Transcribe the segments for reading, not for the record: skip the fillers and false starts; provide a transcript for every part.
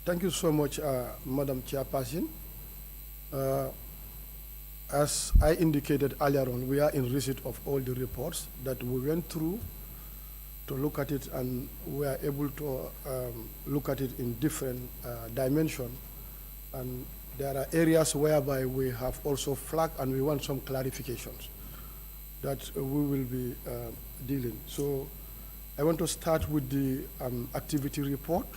Thank you so much, Madam Chairperson. As I indicated earlier on, we are in receipt of all the reports that we went through to look at it, and we are able to look at it in different dimensions. And there are areas whereby we have also flagged and we want some clarifications that we will be dealing. So I want to start with the activity report,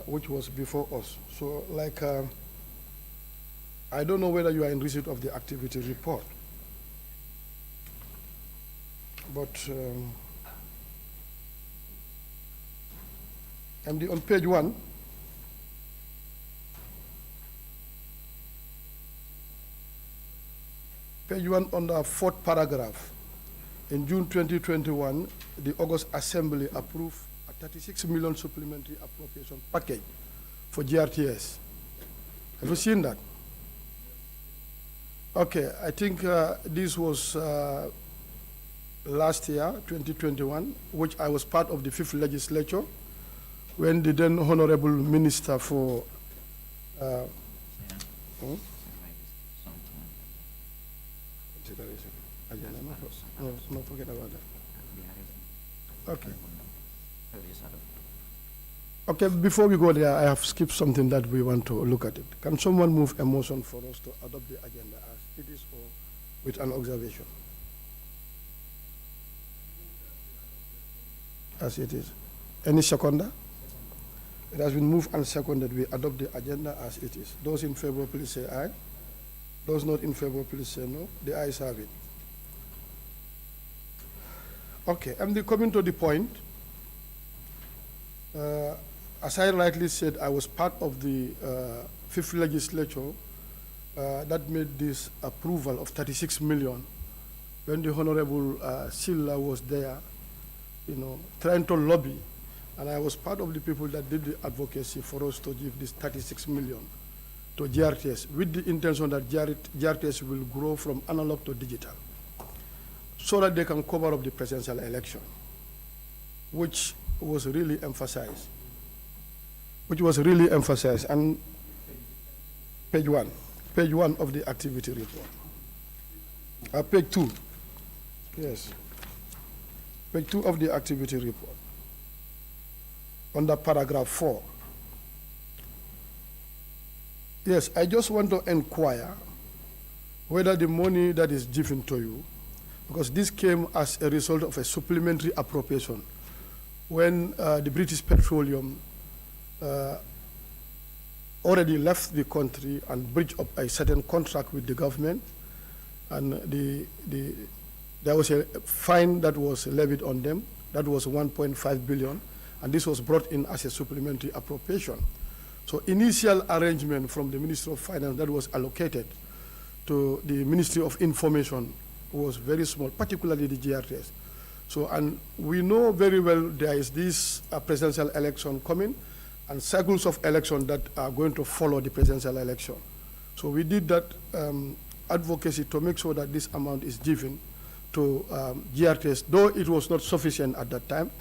which was before us. So like, I don't know whether you are in receipt of the activity report, but I'm on page 1. Page 1 on the 4th paragraph. In June 2021, the August Assembly approved a 36 million supplementary appropriation package for GRTS. Have you seen that? Okay, I think this was last year, 2021, which I was part of the 5th legislature, when the then Honorable Minister for no, forget about that. Okay. Okay, before we go there, I have skipped something that we want to look at it. Can someone move a motion for us to adopt the agenda as it is, or with an observation? As it is. Any seconder? It has been moved and seconded. We adopt the agenda as it is. Those in favor, please say aye. Those not in favor, please say no. The ayes have it. Okay, I'm coming to the point. As I rightly said, I was part of the 5th legislature that made this approval of 36 million when the Honorable Silla was there, you know, trying to lobby. And I was part of the people that did the advocacy for us to give this 36 million to GRTS with the intention that GRTS will grow from analog to digital so that they can cover up the presidential election, which was really emphasized. And page 1 of the activity report. Page 2, yes. Page 2 of the activity report. Under paragraph 4. Yes, I just want to inquire whether the money that is given to you, because this came as a result of a supplementary appropriation when the British Petroleum already left the country and breached up a certain contract with the government, and there was a fine that was levied on them. That was 1.5 billion, and this was brought in as a supplementary appropriation. So initial arrangement from the Ministry of Finance that was allocated to the Ministry of Information was very small, particularly the GRTS. So, and we know very well there is this presidential election coming and cycles of election that are going to follow the presidential election. So we did that advocacy to make sure that this amount is given to GRTS, though it was not sufficient at that time.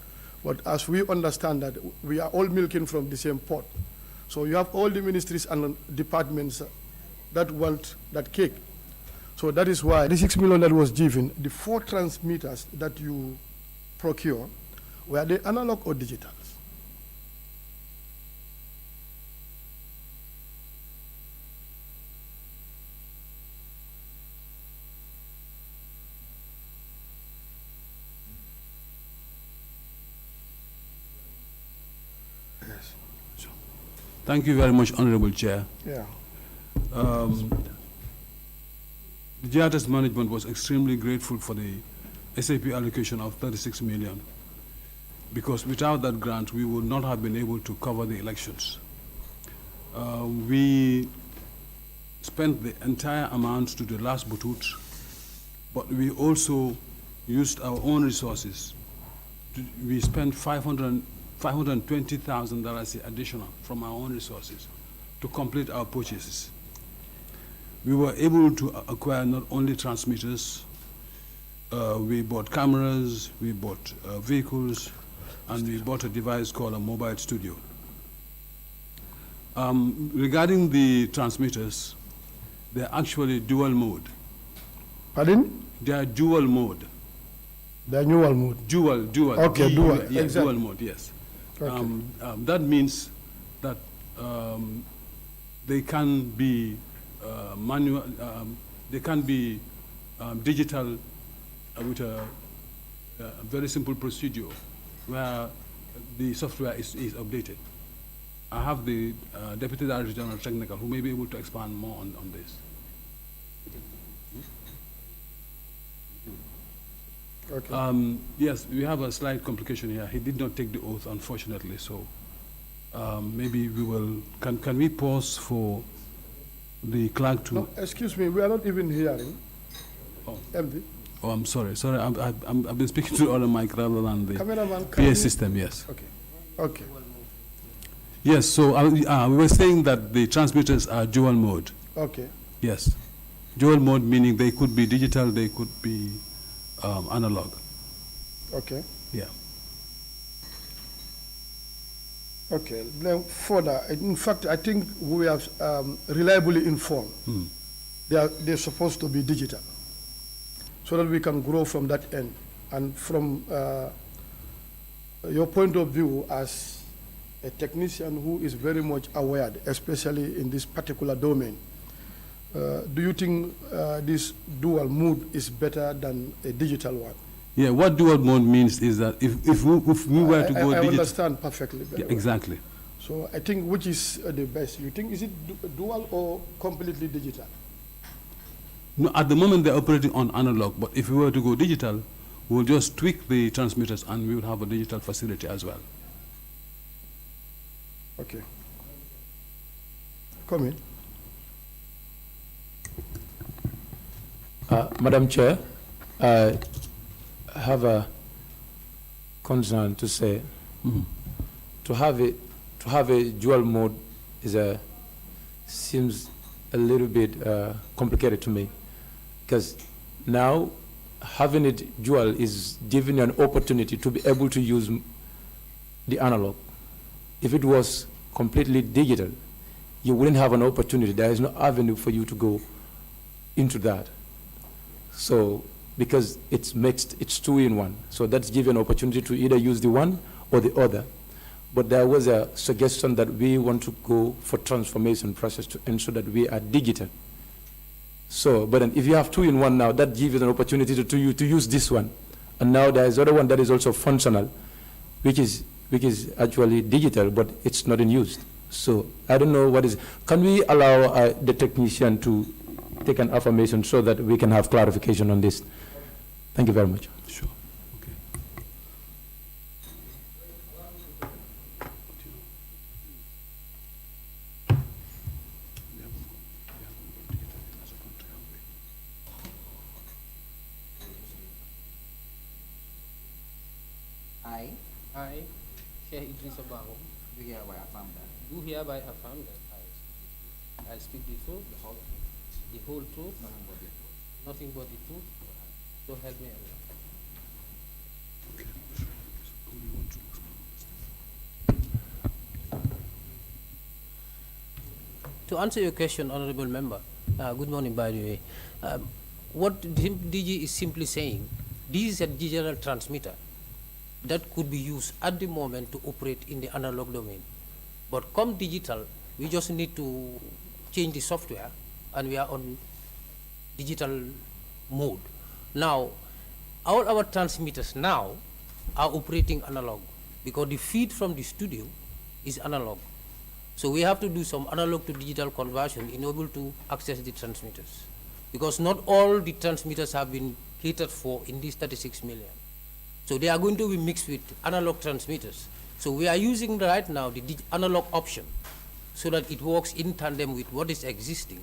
But as we understand that we are all milking from the same pot. So you have all the ministries and departments that want that cake. So that is why the 6 million that was given, the 4 transmitters that you procure, were they analog or digital? Thank you very much, Honorable Chair. Yeah. The GRTS management was extremely grateful for the SAP allocation of 36 million, because without that grant, we would not have been able to cover the elections. We spent the entire amount to the last butut, but we also used our own resources. We spent $520,000 additional from our own resources to complete our purchases. We were able to acquire not only transmitters, we bought cameras, we bought vehicles, and we bought a device called a mobile studio. Regarding the transmitters, they're actually dual mode. Pardon? They are dual mode. The annual mode. Dual. Okay, dual, Yeah, exactly. dual mode, yes. Okay. That means that they can be manual, they can be digital with a very simple procedure where the software is updated. I have the Deputy Director General Technical who may be able to expand more on this. Okay. Yes, we have a slight complication here. He did not take the oath, unfortunately, so maybe we will, can we pause for the clerk to... No, excuse me, we are not even hearing. Oh. MD. Oh, I'm sorry. I've been speaking to the other mic rather than the Cameraman, PA system, yes. Okay. Okay. Yes, so we were saying that the transmitters are dual mode. Okay. Yes. Dual mode meaning they could be digital, they could be analog. Okay. Yeah. Okay. Then further, in fact, I think we have reliably informed they're supposed to be digital, so that we can grow from that end. And from your point of view as a technician who is very much aware, especially in this particular domain, do you think this dual mode is better than a digital one? Yeah, what dual mode means is that if we were to go I digital... understand perfectly. Yeah, exactly. So I think which is the best? You think, is it dual or completely digital? No, at the moment they're operating on analog, but if we were to go digital, we'll just tweak the transmitters and we would have a digital facility as well. Okay. Come in. Madam Chair, I have a concern to say. To have a dual mode seems a little bit complicated to me, because now having it dual is giving you an opportunity to be able to use the analog. If it was completely digital, you wouldn't have an opportunity. There is no avenue for you to go into that. So, because it's mixed, it's two in one. So that's given an opportunity to either use the one or the other. But there was a suggestion that we want to go for transformation process to ensure that we are digital. So, but then if you have two in one now, that gives you an opportunity to use this one. And now there is other one that is also functional, which is actually digital, but it's not in use. So I don't know what is. Can we allow the technician to take an affirmation so that we can have clarification on this? Thank you very much. Sure. Okay. I, Sheikh Idris Abaho, do hereby affirm that do hereby affirm that I speak the truth, the whole truth, nothing but the truth. nothing but the truth, so help me Allah. To answer your question, Honorable Member, good morning by the way. What DG is simply saying, this is a digital transmitter that could be used at the moment to operate in the analog domain. But come digital, we just need to change the software and we are on digital mode. Now, all our transmitters now are operating analog because the feed from the studio is analog. So we have to do some analog to digital conversion in order to access the transmitters, because not all the transmitters have been catered for in these 36 million. So they are going to be mixed with analog transmitters. So we are using right now the analog option so that it works in tandem with what is existing.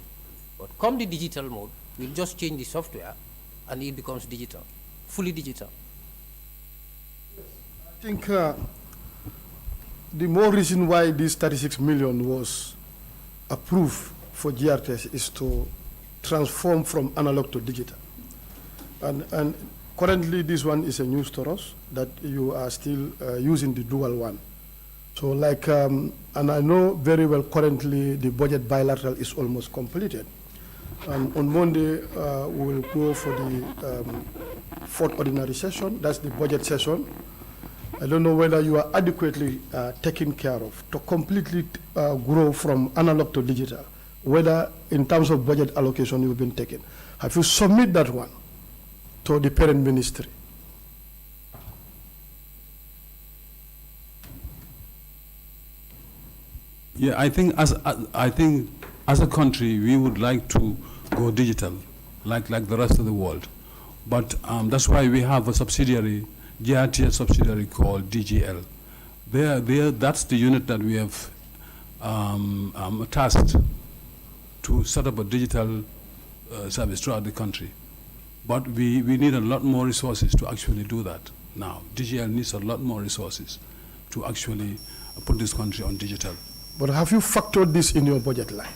But come the digital mode, we'll just change the software and it becomes digital, fully digital. I think the more reason why this 36 million was approved for GRTs is to transform from analog to digital. And currently this one is a news to us that you are still using the dual one. So like And I know very well currently the budget bilateral is almost completed. And on Monday, we will go for the fourth ordinary session, that's the budget session. I don't know whether you are adequately taken care of to completely grow from analog to digital, whether in terms of budget allocation you've been taken. Have you submit that one to the parent ministry? Yeah, I think as a country we would like to go digital, like the rest of the world, but that's why we have a subsidiary, GRTS subsidiary called DGL. That's the unit that we have tasked to set up a digital service throughout the country. But we need a lot more resources to actually do that now. DGL needs a lot more resources to actually put this country on digital. But have you factored this in your budget line?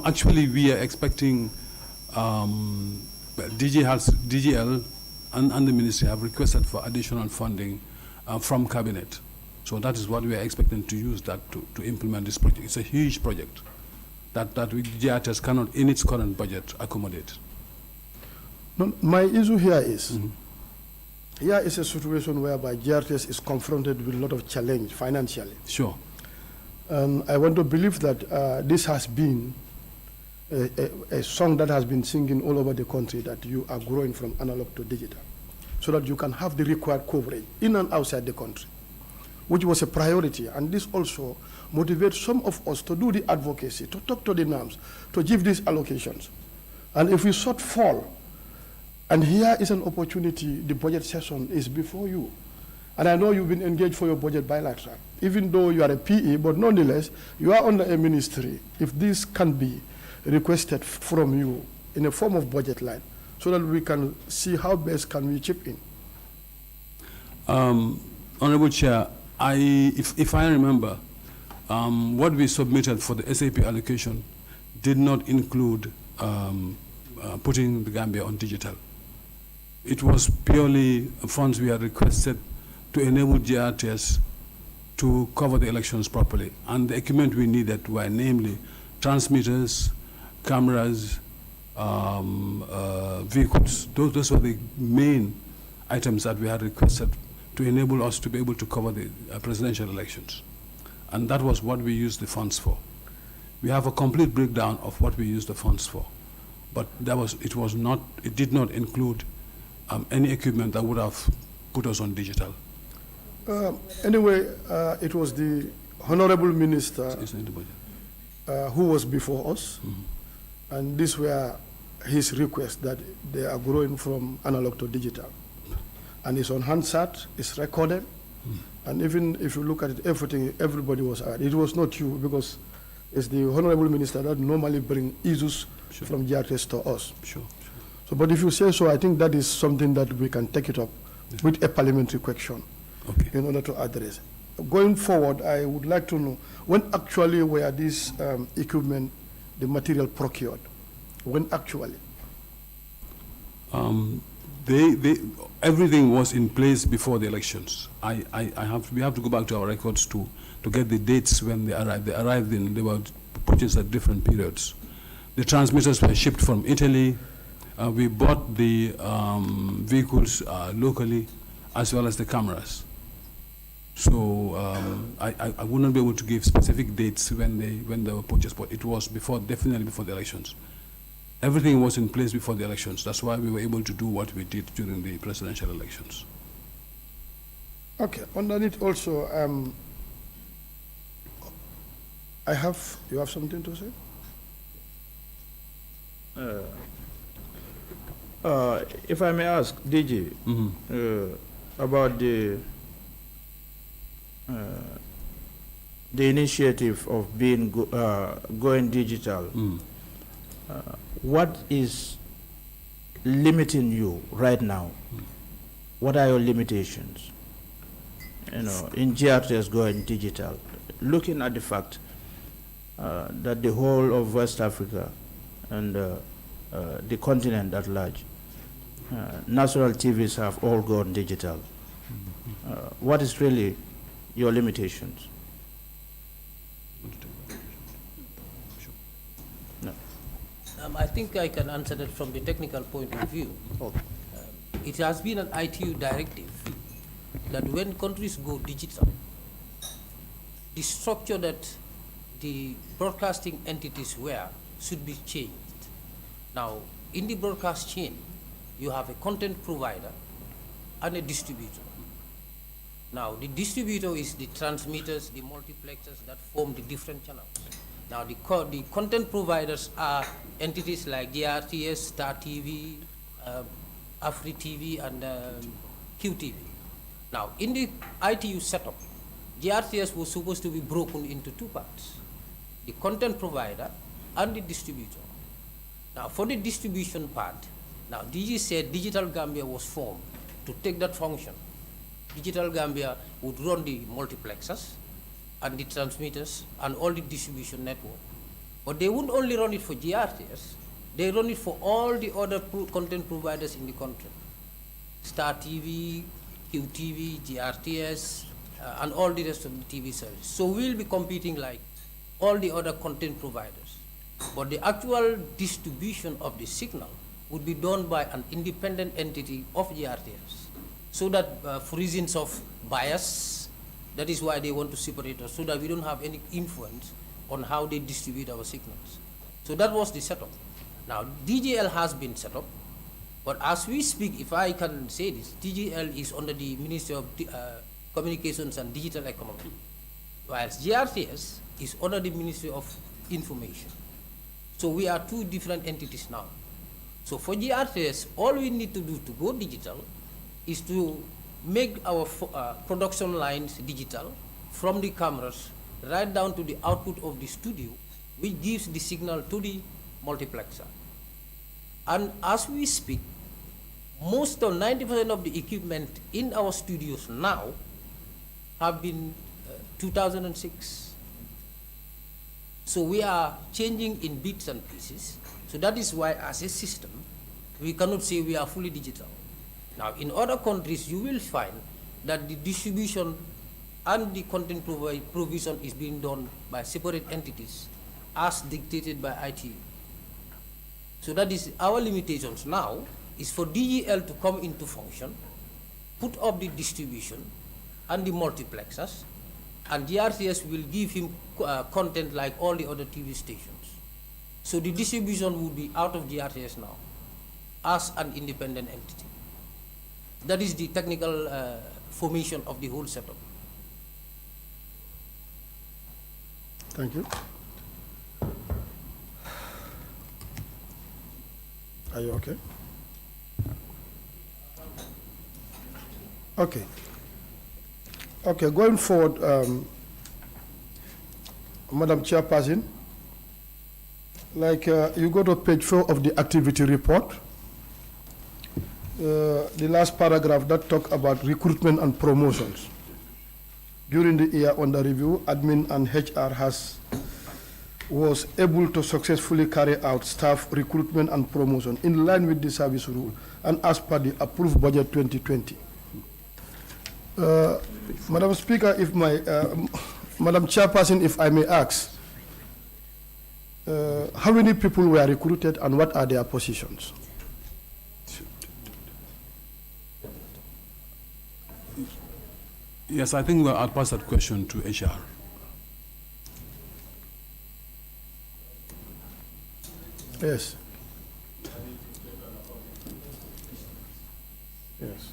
Actually, we are expecting DGL and the ministry have requested for additional funding from cabinet. So that is what we are expecting to use that to implement this project. It's a huge project that GRTS cannot, in its current budget, accommodate. No, my issue here is, here is a situation whereby GRTS is confronted with a lot of challenge financially. Sure. And I want to believe that this has been a song that has been singing all over the country, that you are growing from analog to digital, so that you can have the required coverage in and outside the country, which was a priority. And this also motivates some of us to do the advocacy, to talk to the NAMs, to give these allocations. And if we shortfall, and here is an opportunity, the budget session is before you. And I know you've been engaged for your budget bilateral, even though you are a PE, but nonetheless, you are under a ministry. If this can be requested from you in a form of budget line, so that we can see how best can we chip in. Honorable Chair, if I remember, what we submitted for the SAP allocation did not include putting the Gambia on digital. It was purely funds we had requested to enable GRTS to cover the elections properly. And the equipment we needed were namely transmitters, cameras, vehicles. Those were the main items that we had requested to enable us to be able to cover the presidential elections. And that was what we used the funds for. We have a complete breakdown of what we used the funds for. But it did not include any equipment that would have put us on digital. Anyway, it was the Honorable Minister who was before us, and these were his requests that they are growing from analog to digital. And it's on Hansard, it's recorded, and even if you look at it, everybody was at it. It was not you, because it's the Honorable Minister that normally bring issues from GRTS to us. Sure. So, but if you say so, I think that is something that we can take it up with a parliamentary question in order to address. Going forward, I would like to know when actually were these equipment, the material procured? When actually? Everything was in place before the elections. We have to go back to our records to get the dates when they arrived. They were purchased at different periods. The transmitters were shipped from Italy. We bought the vehicles locally, as well as the cameras. So I wouldn't be able to give specific dates when they were purchased, but it was definitely before the elections. Everything was in place before the elections. That's why we were able to do what we did during the presidential elections. Okay, underneath also, you have something to say? If I may ask, DG, about the initiative of being going digital, what is limiting you right now? What are your limitations? In GRTS going digital, looking at the fact that the whole of West Africa and the continent at large, national TVs have all gone digital. What is really your limitations? No. I think I can answer that from the technical point of view. Okay. It has been an ITU directive that when countries go digital, the structure that the broadcasting entities were should be changed. Now, in the broadcast chain, you have a content provider and a distributor. Now, the distributor is the transmitters, the multiplexers that form the different channels. Now, the content providers are entities like Grts, Star TV, Afri TV, and QTV. Now, in the ITU setup, Grts was supposed to be broken into two parts: the content provider and the distributor. Now, for the distribution part, now DG said Digital Gambia was formed to take that function. Digital Gambia would run the multiplexers and the transmitters and all the distribution network. But they wouldn't only run it for GRTS, they run it for all the other content providers in the country. Star TV, QTV, GRTS, and all the rest of the TV services. So we'll be competing like all the other content providers. But the actual distribution of the signal would be done by an independent entity of GRTS. So that for reasons of bias, that is why they want to separate us, so that we don't have any influence on how they distribute our signals. So that was the setup. Now, DGL has been set up, but as we speak, if I can say this, DGL is under the Ministry of Communications and Digital Economy, whilst GRTS is under the Ministry of Information. So we are two different entities now. So for GRTS, all we need to do to go digital is to make our production lines digital from the cameras right down to the output of the studio, which gives the signal to the multiplexer. And as we speak, most of 90% of the equipment in our studios now have been 2006. So we are changing in bits and pieces. So that is why as a system, we cannot say we are fully digital. Now, in other countries, you will find that the distribution and the content provision is being done by separate entities as dictated by ITU. So that is our limitations now, is for DGL to come into function, put up the distribution and the multiplexers, and GRTS will give him content like all the other TV stations. So the distribution will be out of GRTS now as an independent entity. That is the technical formation of the whole setup. Thank you. Are you okay? Okay. Okay, going forward, Madam Chairperson, like you go to page 4 of the activity report, the last paragraph that talk about recruitment and promotions. During the year under review, admin and HR was able to successfully carry out staff recruitment and promotion in line with the service rule and as per the approved budget 2020. Madam Speaker, if my Madam Chairperson, if I may ask, how many people were recruited and what are their positions? Yes, I think I'll pass that question to HR. Yes. Yes.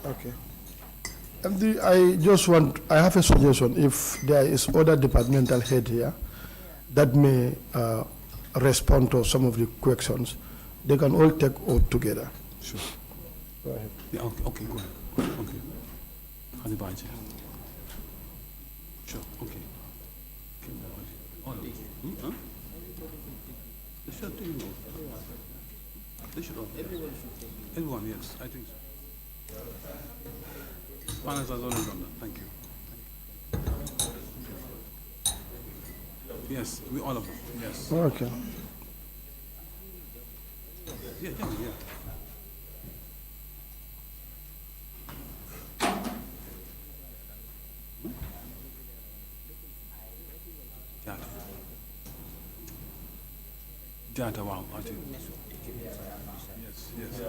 Okay. And I have a suggestion. If there is other departmental head here that may respond to some of the questions, they can all take all together. Sure. Go ahead. Yeah, okay, go ahead. Okay. Hadibaji. Sure, okay. All of them. Huh? They should take it. They should all. Everyone should take it. Everyone, yes, I think so. Finance has already done that. Thank you. Yes, we all of them, yes. Okay. Yeah, tell me, yeah. Jata. Jata, wow, I think. Yes, yes.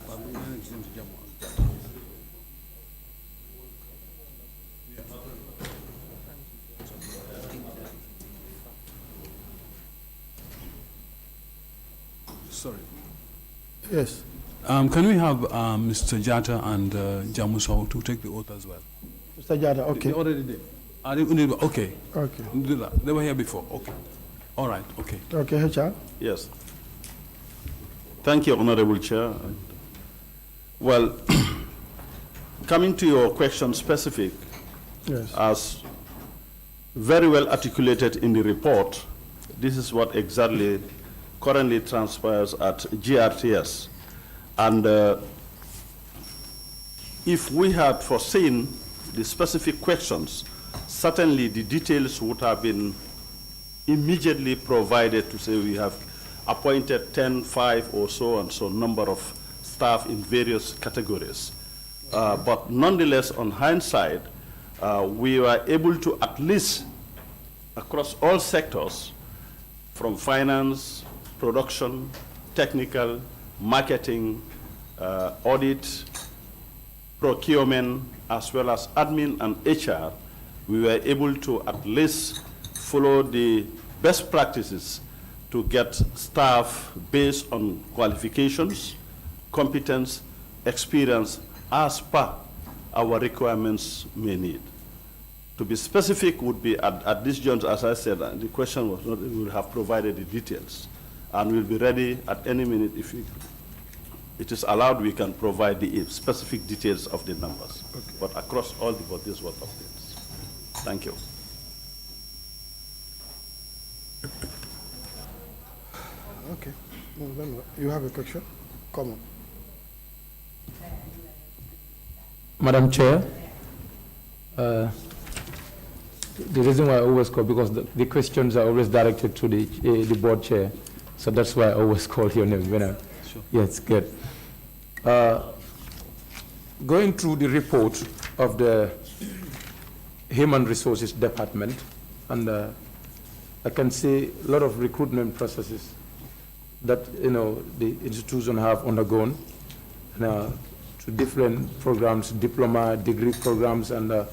But we don't exempt the job one. Sorry. Yes. Can we have Mr. Jata and Jamuso to take the oath as well? Mr. Jada, okay. They already did. Okay. Okay. Do that. They were here before. Okay. All right. Okay. Okay, HR. Yes. Thank you, Honorable Chair. Well, coming to your question specific, Yes. as very well articulated in the report, this is what exactly currently transpires at GRTS. And if we had foreseen the specific questions, certainly the details would have been immediately provided to say we have appointed 10, 5 or so and so number of staff in various categories. But nonetheless, on hindsight, we were able to at least across all sectors, from finance, production, technical, marketing, audit, procurement, as well as admin and HR, we were able to at least follow the best practices to get staff based on qualifications, competence, experience, as per our requirements may need. To be specific would be at this juncture, as I said, the question was not, we will have provided the details. And we'll be ready at any minute if it is allowed, we can provide the specific details of the numbers. Okay. But across all the bodies, what of this. Thank you. Okay. No, then you have a question? Come on. Madam Chair, the reason why I always call, because the questions are always directed to the board chair, so that's why I always call your name. Sure. Yes, good. Going through the report of the Human Resources Department, and I can see a lot of recruitment processes that the institution have undergone to different programs, diploma, degree programs, and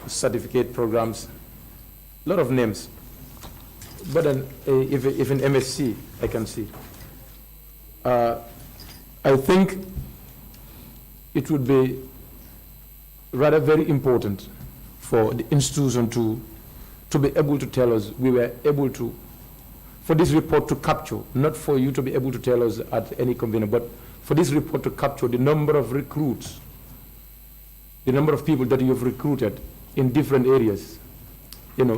certificate programs. A lot of names. But then, if in MSc, I can see. I think it would be rather very important for the institution to be able to tell us, we were able to, for this report to capture, not for you to be able to tell us at any convening, but for this report to capture the number of recruits, the number of people that you have recruited in different areas,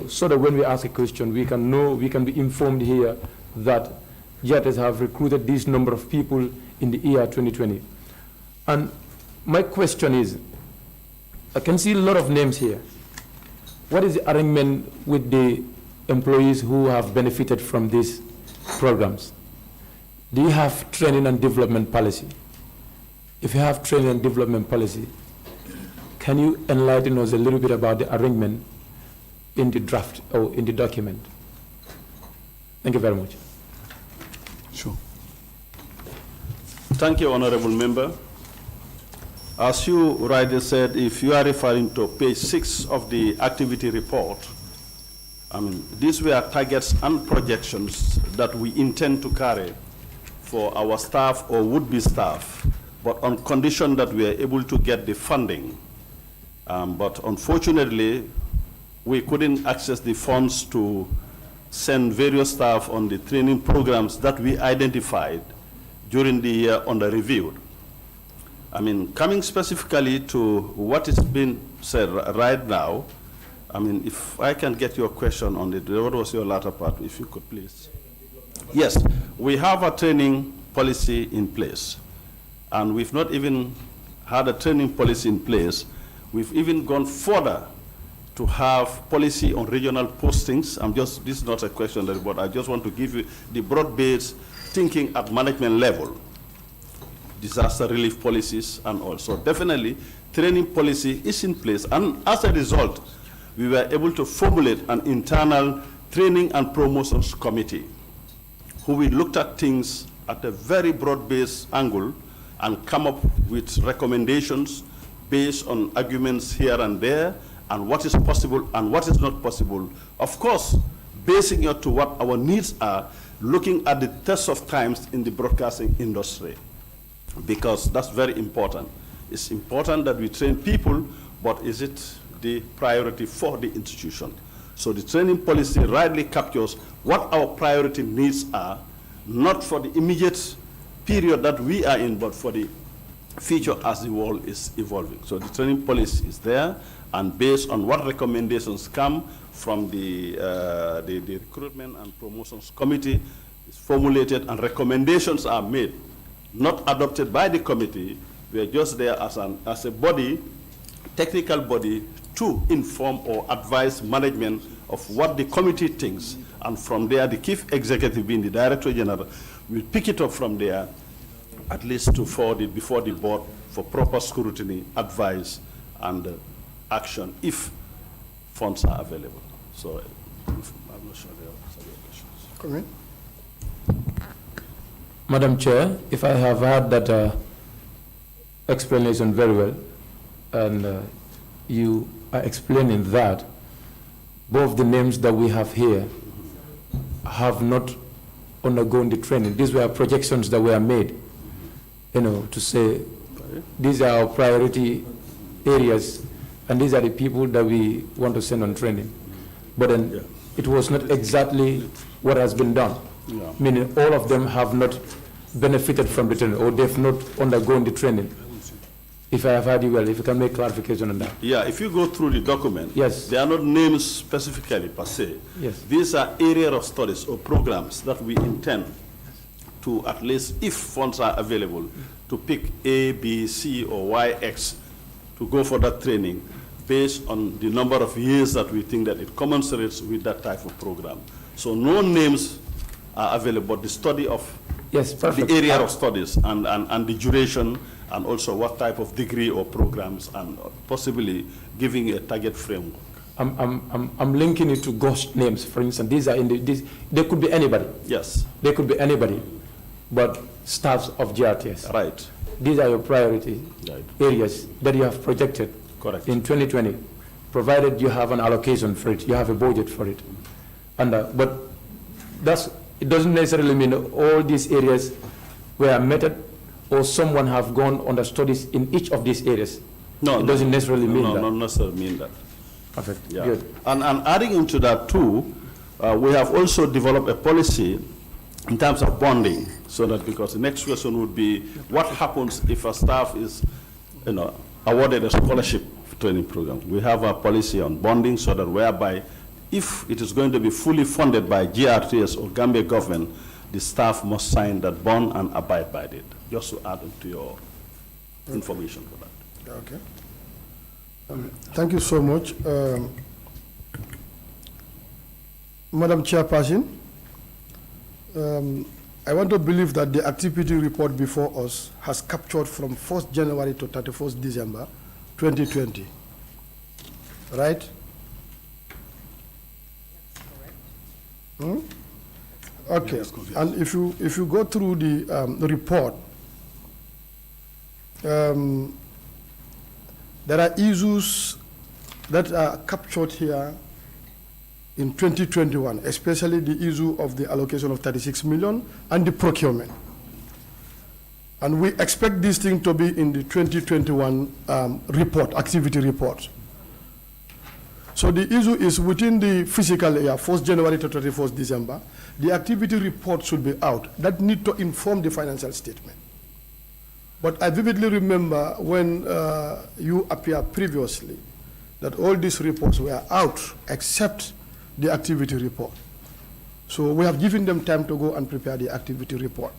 so that when we ask a question, we can know, we can be informed here that JETs have recruited this number of people in the year 2020. And my question is, I can see a lot of names here. What is the arrangement with the employees who have benefited from these programs? Do you have training and development policy? If you have training and development policy, can you enlighten us a little bit about the arrangement in the draft or in the document? Thank you very much. Sure. Thank you, Honorable Member. As you rightly said, if you are referring to page 6 of the activity report, these were targets and projections that we intend to carry for our staff or would-be staff, but on condition that we are able to get the funding. But unfortunately, we couldn't access the funds to send various staff on the training programs that we identified during the year under review. Coming specifically to what is being said right now, if I can get your question on it, what was your latter part, if you could please? Yes, we have a training policy in place, and we've not even had a training policy in place. We've even gone further to have policy on regional postings. This is not a question, but I just want to give you the broad-based thinking at management level, disaster relief policies and also definitely training policy is in place. And as a result, we were able to formulate an internal training and promotions committee who we looked at things at a very broad-based angle and come up with recommendations based on arguments here and there and what is possible and what is not possible. Of course, basing it to what our needs are, looking at the test of times in the broadcasting industry, because that's very important. It's important that we train people, but is it the priority for the institution? So the training policy rightly captures what our priority needs are, not for the immediate period that we are in, but for the future as the world is evolving. So the training policy is there, and based on what recommendations come from the recruitment and promotions committee is formulated and recommendations are made, not adopted by the committee. We are just there as a body, technical body, to inform or advise management of what the committee thinks, and from there the chief executive, being the director general, will pick it up from there, at least to forward it before the board for proper scrutiny, advice, and action if funds are available. So I'm not sure there are some questions. Come in. Madam Chair, if I have heard that explanation very well, and you are explaining that both the names that we have here have not undergone the training. These were projections that were made, to say these are our priority areas and these are the people that we want to send on training. But then it was not exactly what has been done. Yeah. Meaning all of them have not benefited from the training, or they've not undergone the training. If I have heard you well, if you can make clarification on that. Yeah, if you go through the document, yes, they are not names specifically per se. Yes. These are area of studies or programs that we intend to, at least if funds are available, to pick A, B, C, or Y, X to go for that training based on the number of years that we think that it commensurates with that type of program. So no names are available, but the study of the area of studies and the duration, and also what type of degree or programs, and possibly giving a target framework. I'm linking it to ghost names, for instance. These are they could be anybody. Yes. They could be anybody, but staffs of GRTS. Right. These are your priority areas that you have projected. Correct. In 2020, provided you have an allocation for it, you have a budget for it. And but it doesn't necessarily mean all these areas were met, or someone have gone under studies in each of these areas. No, it doesn't necessarily mean that. No, not necessarily mean that. Perfect. Yeah. Good. And adding into that too, we have also developed a policy in terms of bonding, so that, because the next question would be, what happens if a staff is, awarded a scholarship training program? We have a policy on bonding, so that whereby if it is going to be fully funded by GRTS or Gambia government, the staff must sign that bond and abide by it. Just to add to your information for that. Okay. Thank you so much. Madam Chairperson, I want to believe that the activity report before us has captured from 1st January to 31st December 2020, right? Hmm? Okay, yes, and if you go through the report, there are issues that are captured here in 2021, especially the issue of the allocation of 36 million and the procurement. And we expect this thing to be in the 2021 report, activity report. So the issue is within the fiscal year, 1st January to 31st December, the activity report should be out. That need to inform the financial statement. But I vividly remember when you appeared previously that all these reports were out except the activity report. So we have given them time to go and prepare the activity report.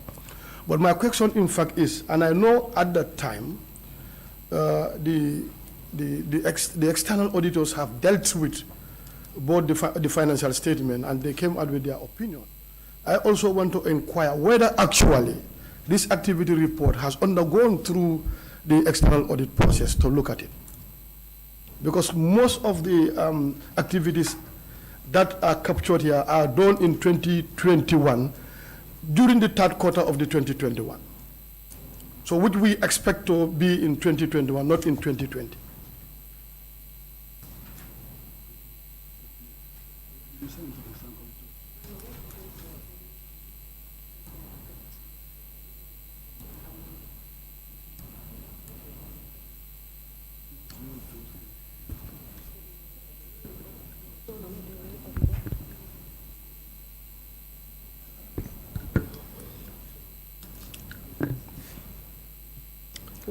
But my question, in fact, is, and I know at that time, the the external auditors have dealt with both the financial statement and they came out with their opinion. I also want to inquire whether actually this activity report has undergone through the external audit process to look at it. Because most of the activities that are captured here are done in 2021 during the third quarter of the 2021. So which we expect to be in 2021, not in 2020.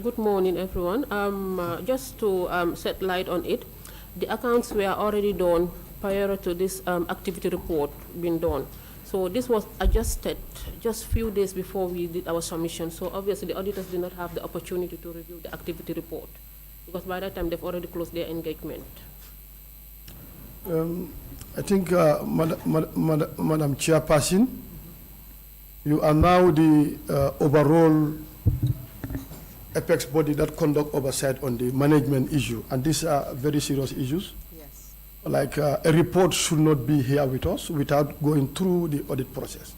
Good morning, everyone. Just to set light on it, the accounts were already done prior to this activity report being done. So this was adjusted just few days before we did our submission. So obviously the auditors did not have the opportunity to review the activity report because by that time they've already closed their engagement. I think, Madam Chairperson, you are now the overall apex body that conduct oversight on the management issue, and these are very serious issues. Yes. Like a report should not be here with us without going through the audit process.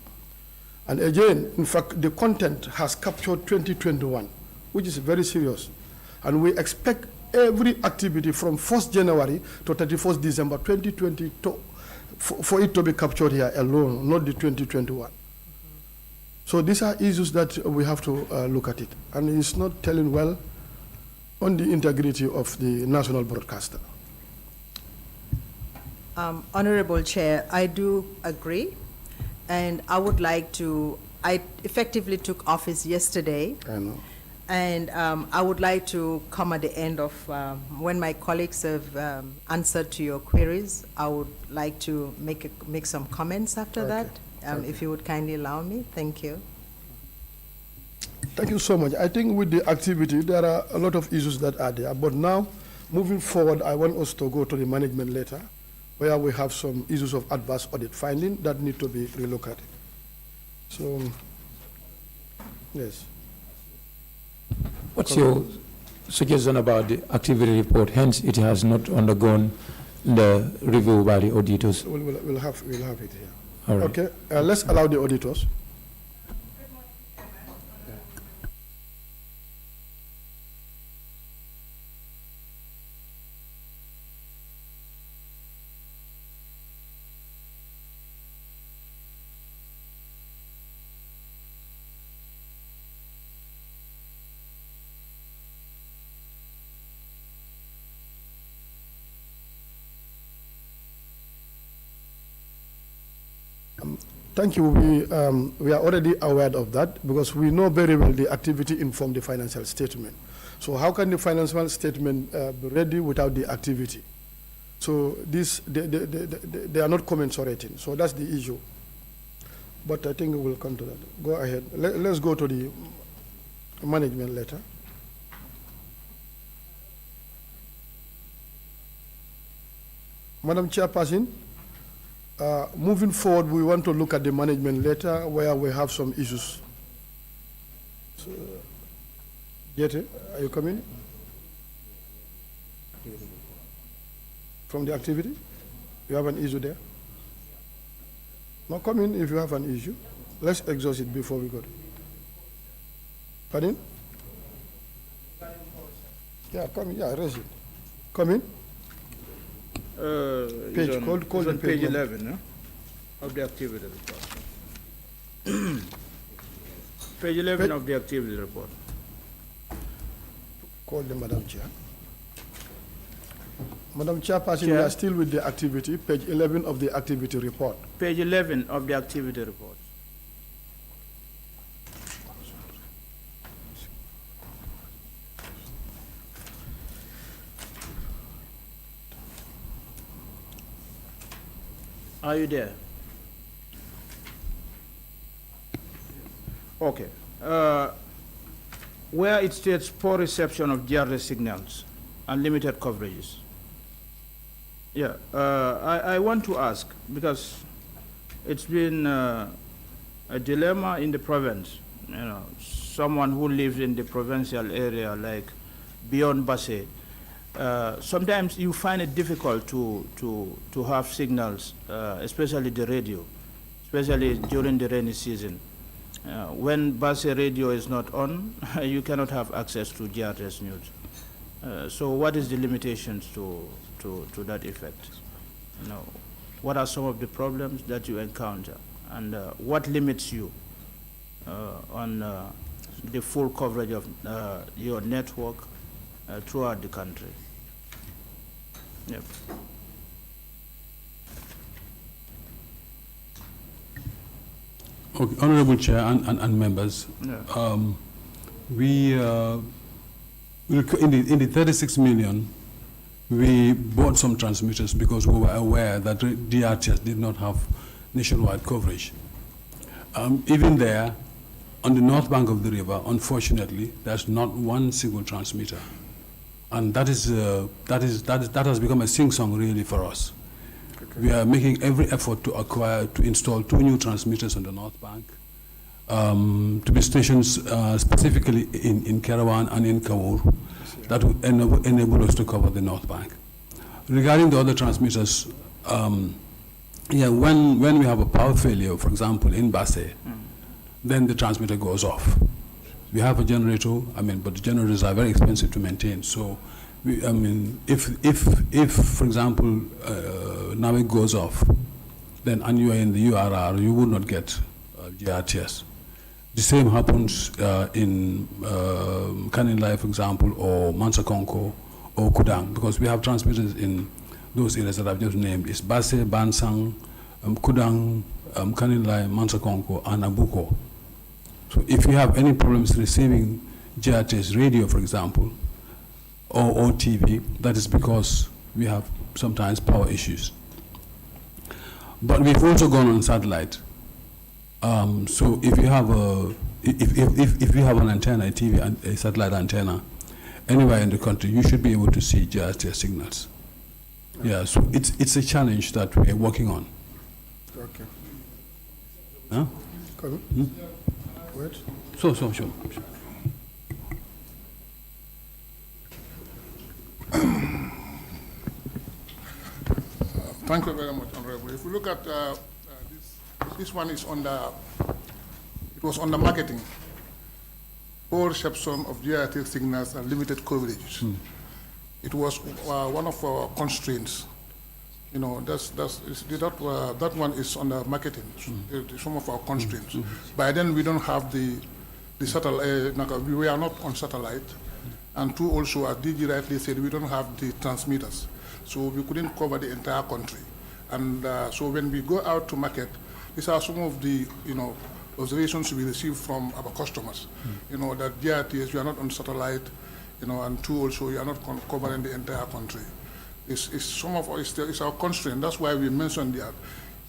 And again, in fact, the content has captured 2021, which is very serious. And we expect every activity from 1st January to 31st December 2020 for it to be captured here alone, not the 2021. So these are issues that we have to look at it. And it's not telling well on the integrity of the national broadcaster. Honorable Chair, I do agree. And I would like to, I effectively took office yesterday. I know. And I would like to come at the end of, when my colleagues have answered to your queries, I would like to make some comments after that. If you would kindly allow me. Thank you. Thank you so much. I think with the activity, there are a lot of issues that are there. But now, moving forward, I want us to go to the management letter, where we have some issues of adverse audit finding that need to be relooked. So, yes. What's your suggestion about the activity report? Hence, it has not undergone the review by the auditors. We'll have it here. All right. Okay, let's allow the auditors. Thank you. We are already aware of that because we know very well the activity informed the financial statement. So how can the financial statement be ready without the activity? So this, they are not commensurating. So that's the issue. But I think we will come to that. Go ahead. Let's go to the management letter. Madam Chairperson, moving forward, we want to look at the management letter where we have some issues. So, Jete, are you coming? From the activity? You have an issue there? No, come in if you have an issue. Let's exhaust it before we go. Pardon? Yeah, come in. Yeah, raise it. Come in. Page, call the page 11, no? Of the activity report. Page 11 of the activity report. Call the Madam Chair. Madam Chairperson, we are still with the activity, page 11 of the activity report. Page 11 of the activity report. Are you there? Okay. Where it states poor reception of GRS signals, unlimited coverages. Yeah, I want to ask, because it's been a dilemma in the province, you know, someone who lives in the provincial area, like beyond Basse, sometimes you find it difficult to have signals, especially the radio, especially during the rainy season. When Basse radio is not on, you cannot have access to GRTS news. So what is the limitations to that effect? You know, what are some of the problems that you encounter, and what limits you on the full coverage of your network throughout the country? Yep. Okay, Honorable Chair and members, Yeah. we in the 36 million, we bought some transmitters because we were aware that DRTS did not have nationwide coverage. Even there, on the north bank of the river, unfortunately, there's not one single transmitter, and that has become a sing-song really for us. Okay. We are making every effort to install 2 new transmitters on the north bank, to be stations specifically in Kerawan and in Kawur, that will enable us to cover the north bank. Regarding the other transmitters, yeah, when we have a power failure, for example, in Basse, then the transmitter goes off. We have a generator, but the generators are very expensive to maintain. So, if for example, Nawek goes off, then and you are in the URR, you would not get GRTS. The same happens in Kaninlai, for example, or Mansakonko, or Kudang, because we have transmitters in those areas that I've just named. It's Basse, Bansang, Kudang, Kaninlai, Mansakonko, and Abuko. So if you have any problems receiving GRTS radio, for example, or TV, that is because we have sometimes power issues. But we've also gone on satellite. So if you have if you have an antenna, a TV, a satellite antenna, anywhere in the country, you should be able to see GRTS signals. Yeah, so it's a challenge that we're working on. Okay. Huh? Come. Wait. Sure. Thank you very much, Honorable. If we look at this one is on the, it was on the marketing. Poor reception of GRTS signals and limited coverage. It was one of our constraints. You know, that one is on the marketing, some of our constraints. By then, we don't have the satellite, we are not on satellite. And 2, also, as DG rightly said, we don't have the transmitters. So we couldn't cover the entire country. And so when we go out to market, these are some of the, observations we receive from our customers. That GRTS, we are not on satellite, and 2, also, we are not covering the entire country. It's our constraint. That's why we mentioned that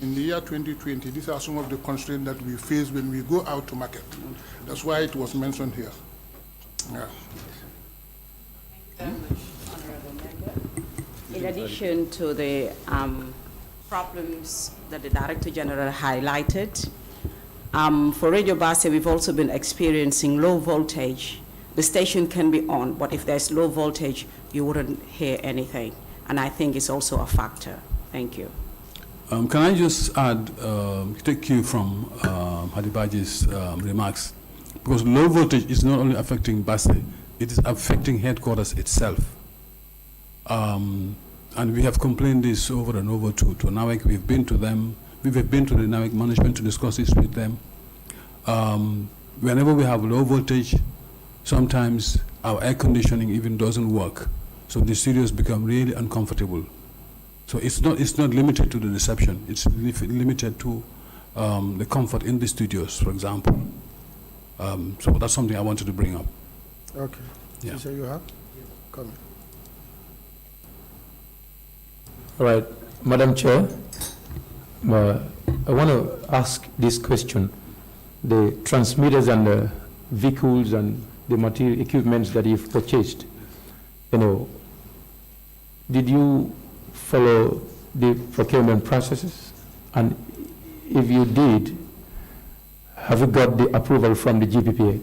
in the year 2020, these are some of the constraints that we face when we go out to market. That's why it was mentioned here. Yeah. In addition to the problems that the Director General highlighted, for Radio Basse, we've also been experiencing low voltage. The station can be on, but if there's low voltage, you wouldn't hear anything. And I think it's also a factor. Thank you. Can I just add, take cue from Hadibaji's remarks, because low voltage is not only affecting Basse, it is affecting headquarters itself. And we have complained this over and over to NAWEC. We've been to them. We've been to the NAWEC management to discuss this with them. Whenever we have low voltage, sometimes our air conditioning even doesn't work. So the studios become really uncomfortable. So it's not limited to the reception. It's limited to the comfort in the studios, for example. So that's something I wanted to bring up. Okay. Yeah. So you have? Come. All right, Madam Chair, I want to ask this question. The transmitters and the vehicles and the material equipments that you've purchased, did you follow the procurement processes? And if you did, have you got the approval from the GPPA?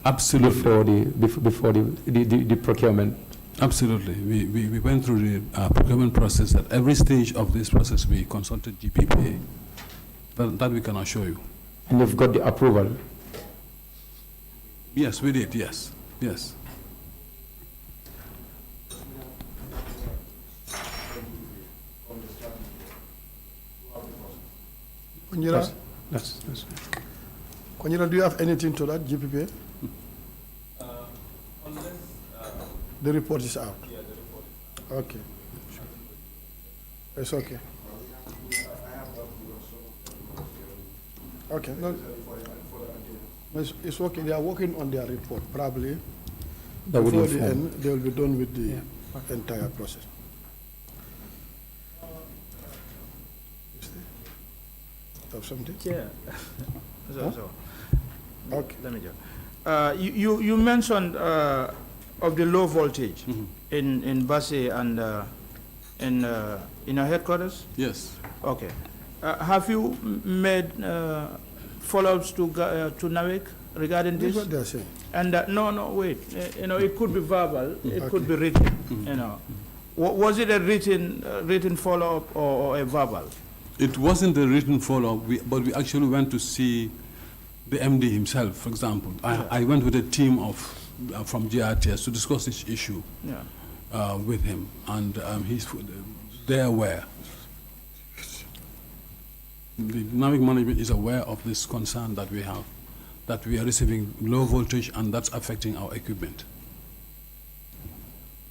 Absolutely. Before the procurement? Absolutely. We went through the procurement process. At every stage of this process, we consulted GPPA. That we can assure you. And you've got the approval? Yes, we did, yes. Yes. Konyira, That's Konyira, do you have anything to that, GPPA? The report is out. Yeah, the report is out. Okay. It's okay. Okay. No, it's okay. They are working on their report. Probably That would before the inform. end, they will be done with the entire process. Have something? Yeah. Huh? Okay. Let me just. You mentioned of the low voltage in Basse and in our headquarters? Yes. Okay. Have you made follow-ups to NAWEC regarding That's this? what they are saying. And no, wait. It could be verbal, it could be written. Was it a written follow-up or a verbal? It wasn't a written follow-up, but we actually went to see the MD himself, for example. I went with a team from Grts to discuss this issue with him, and they're aware. The dynamic management is aware of this concern that we have, that we are receiving low voltage and that's affecting our equipment.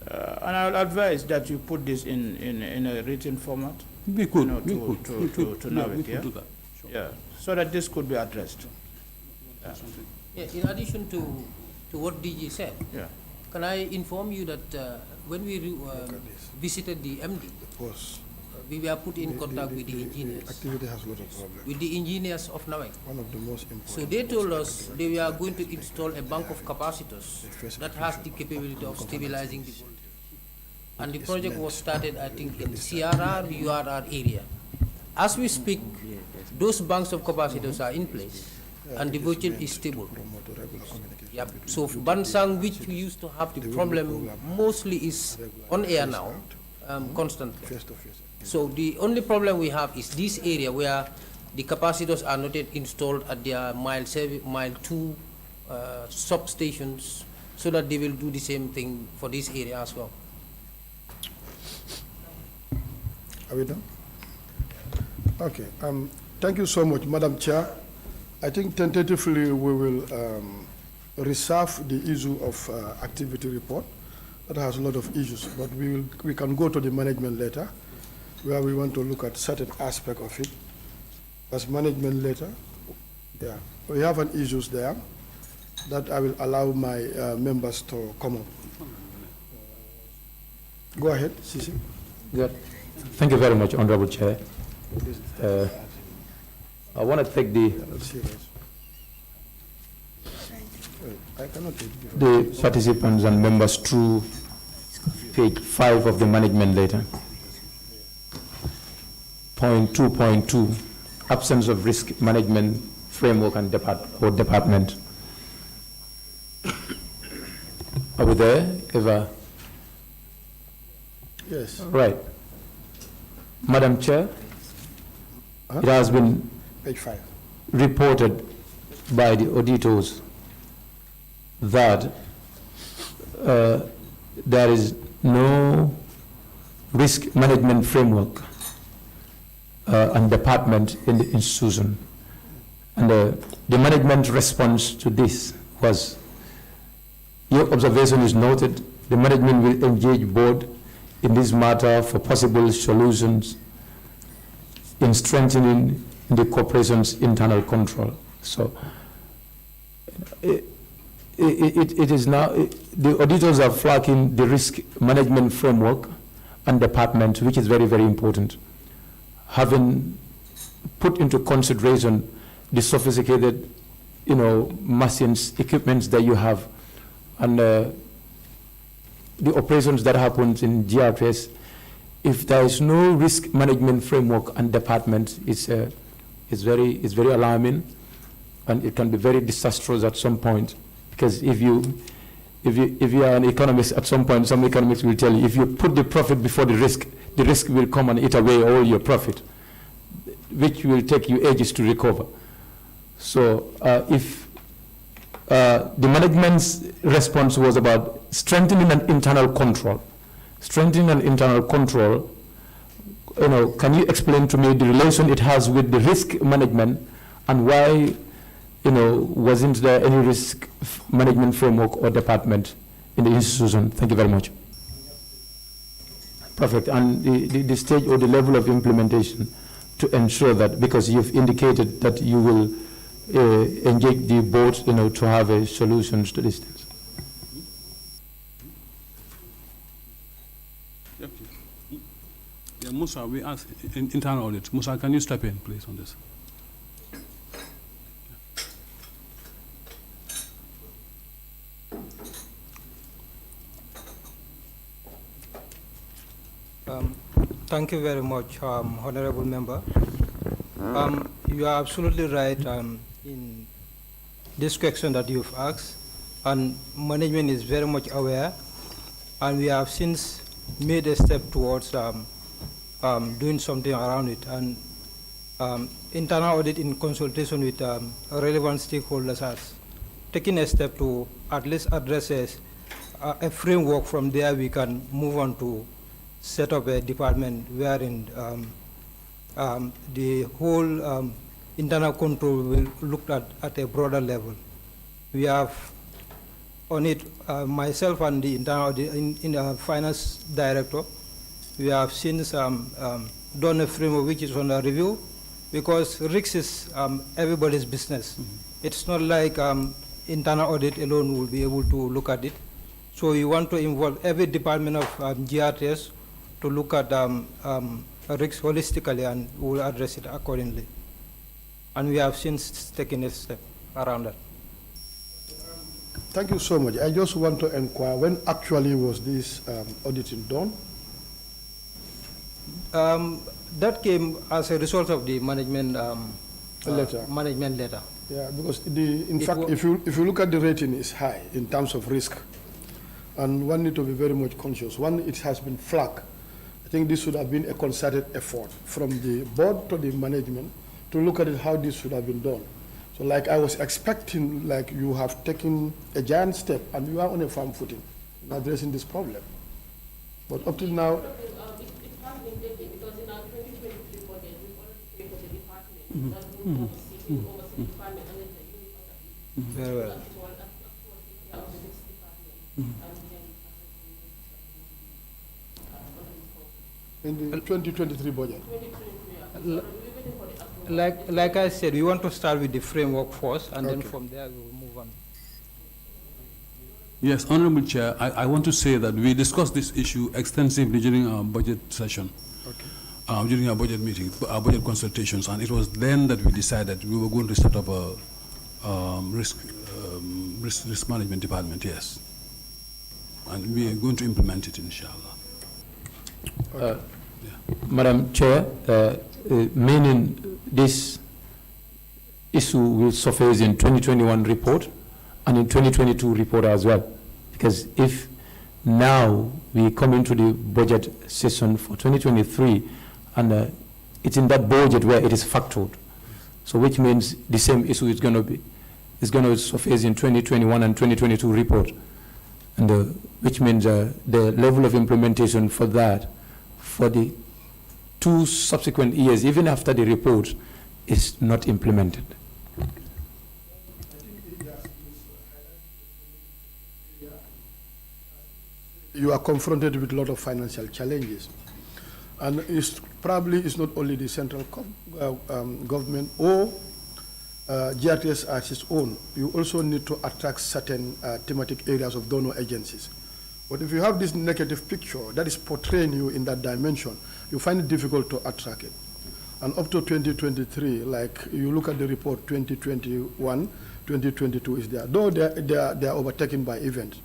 And I'll advise that you put this in a written format. We could, To we could do that. Sure. Yeah, so that this could be addressed. Yeah, in addition to what DG said, can I inform you that when we visited the MD, we were put in contact with the engineers. Activity has a lot of problems. With the engineers of NAWEC. One of the most important. So they told us they were going to install a bank of capacitors that has the capability of stabilizing the voltage. And the project was started, I think, in CRR, URR area. As we speak, those banks of capacitors are in place, and the voltage is stable. Yep. So Bansang, which we used to have the problem, mostly is on air now, constantly. So the only problem we have is this area where the capacitors are not yet installed at their mile 2 substations, so that they will do the same thing for this area as well. Are we done? Okay. Thank you so much, Madam Chair. I think tentatively we will reserve the issue of activity report. That has a lot of issues, but we can go to the management later, where we want to look at certain aspect of it. As management later, yeah, we have an issues there that I will allow my members to come up. Go ahead, Sisi. Good. Thank you very much, Honorable Chair. I want to take the participants and members through page 5 of the management letter. Point 2.2, absence of risk management framework and department. Are we there, Eva? Yes. Right. Madam Chair, it has been page 5. Reported by the auditors that there is no risk management framework and department in the institution. And the management response to this was, your observation is noted, the management will engage board in this matter for possible solutions in strengthening the corporation's internal control. So it is now, the auditors are flagging the risk management framework and department, which is very, very important. Having put into consideration the sophisticated, machines, equipments that you have, and the operations that happens in GRPS, if there is no risk management framework and department, it's very alarming, and it can be very disastrous at some point. Because if you are an economist, at some point, some economists will tell you, if you put the profit before the risk will come and eat away all your profit, which will take you ages to recover. So if the management's response was about strengthening an internal control, can you explain to me the relation it has with the risk management, and why, wasn't there any risk management framework or department in the institution? Thank you very much. Perfect. And the stage or the level of implementation to ensure that, because you've indicated that you will engage the board, to have a solutions to these things. Yeah, Musa, we asked internal audit. Musa, can you step in, please, on this? Thank you very much, Honorable Member. You are absolutely right in this question that you've asked, and management is very much aware, and we have since made a step towards doing something around it. And internal audit, in consultation with relevant stakeholders, has taken a step to at least address a framework. From there we can move on to set up a department wherein the whole internal control will look at a broader level. We have on it, myself and the internal finance director, we have since done a framework which is under review, because risk is everybody's business. It's not like internal audit alone will be able to look at it. So we want to involve every department of GRTS to look at risk holistically, and we will address it accordingly. And we have since taken a step around that. Thank you so much. I just want to inquire, when actually was this auditing done? That came as a result of the management letter. Management letter. Yeah, because in fact, if you look at the rating, is high in terms of risk, and one need to be very much conscious. One, it has been flagged. I think this should have been a concerted effort from the board to the management to look at it, how this should have been done. So like I was expecting, like you have taken a giant step and you are on a firm footing in addressing this problem. But up till now, it has been taken, because in our 2023 budget, we already paid for the department that will oversee the department and then the unit under it. Very well. in the 2023 budget. Like I said, we want to start with the framework first, and then from there we will move on. Yes, Honorable Chair, I want to say that we discussed this issue extensively during our budget session, during our budget meeting, our budget consultations, and it was then that we decided we were going to set up a risk management department, yes. And we are going to implement it, inshallah. Madam Chair, meaning this issue will surface in 2021 report and in 2022 report as well. Because if now we come into the budget session for 2023 and it's in that budget where it is factored, so which means the same issue is going to surface in 2021 and 2022 report, and which means the level of implementation for that, for the 2 subsequent years, even after the report, is not implemented. You are confronted with a lot of financial challenges, and it's not only the central government or GRTS as its own. You also need to attract certain thematic areas of donor agencies. But if you have this negative picture that is portraying you in that dimension, you find it difficult to attract it. And up to 2023, like you look at the report, 2021, 2022 is there, though they are overtaken by events.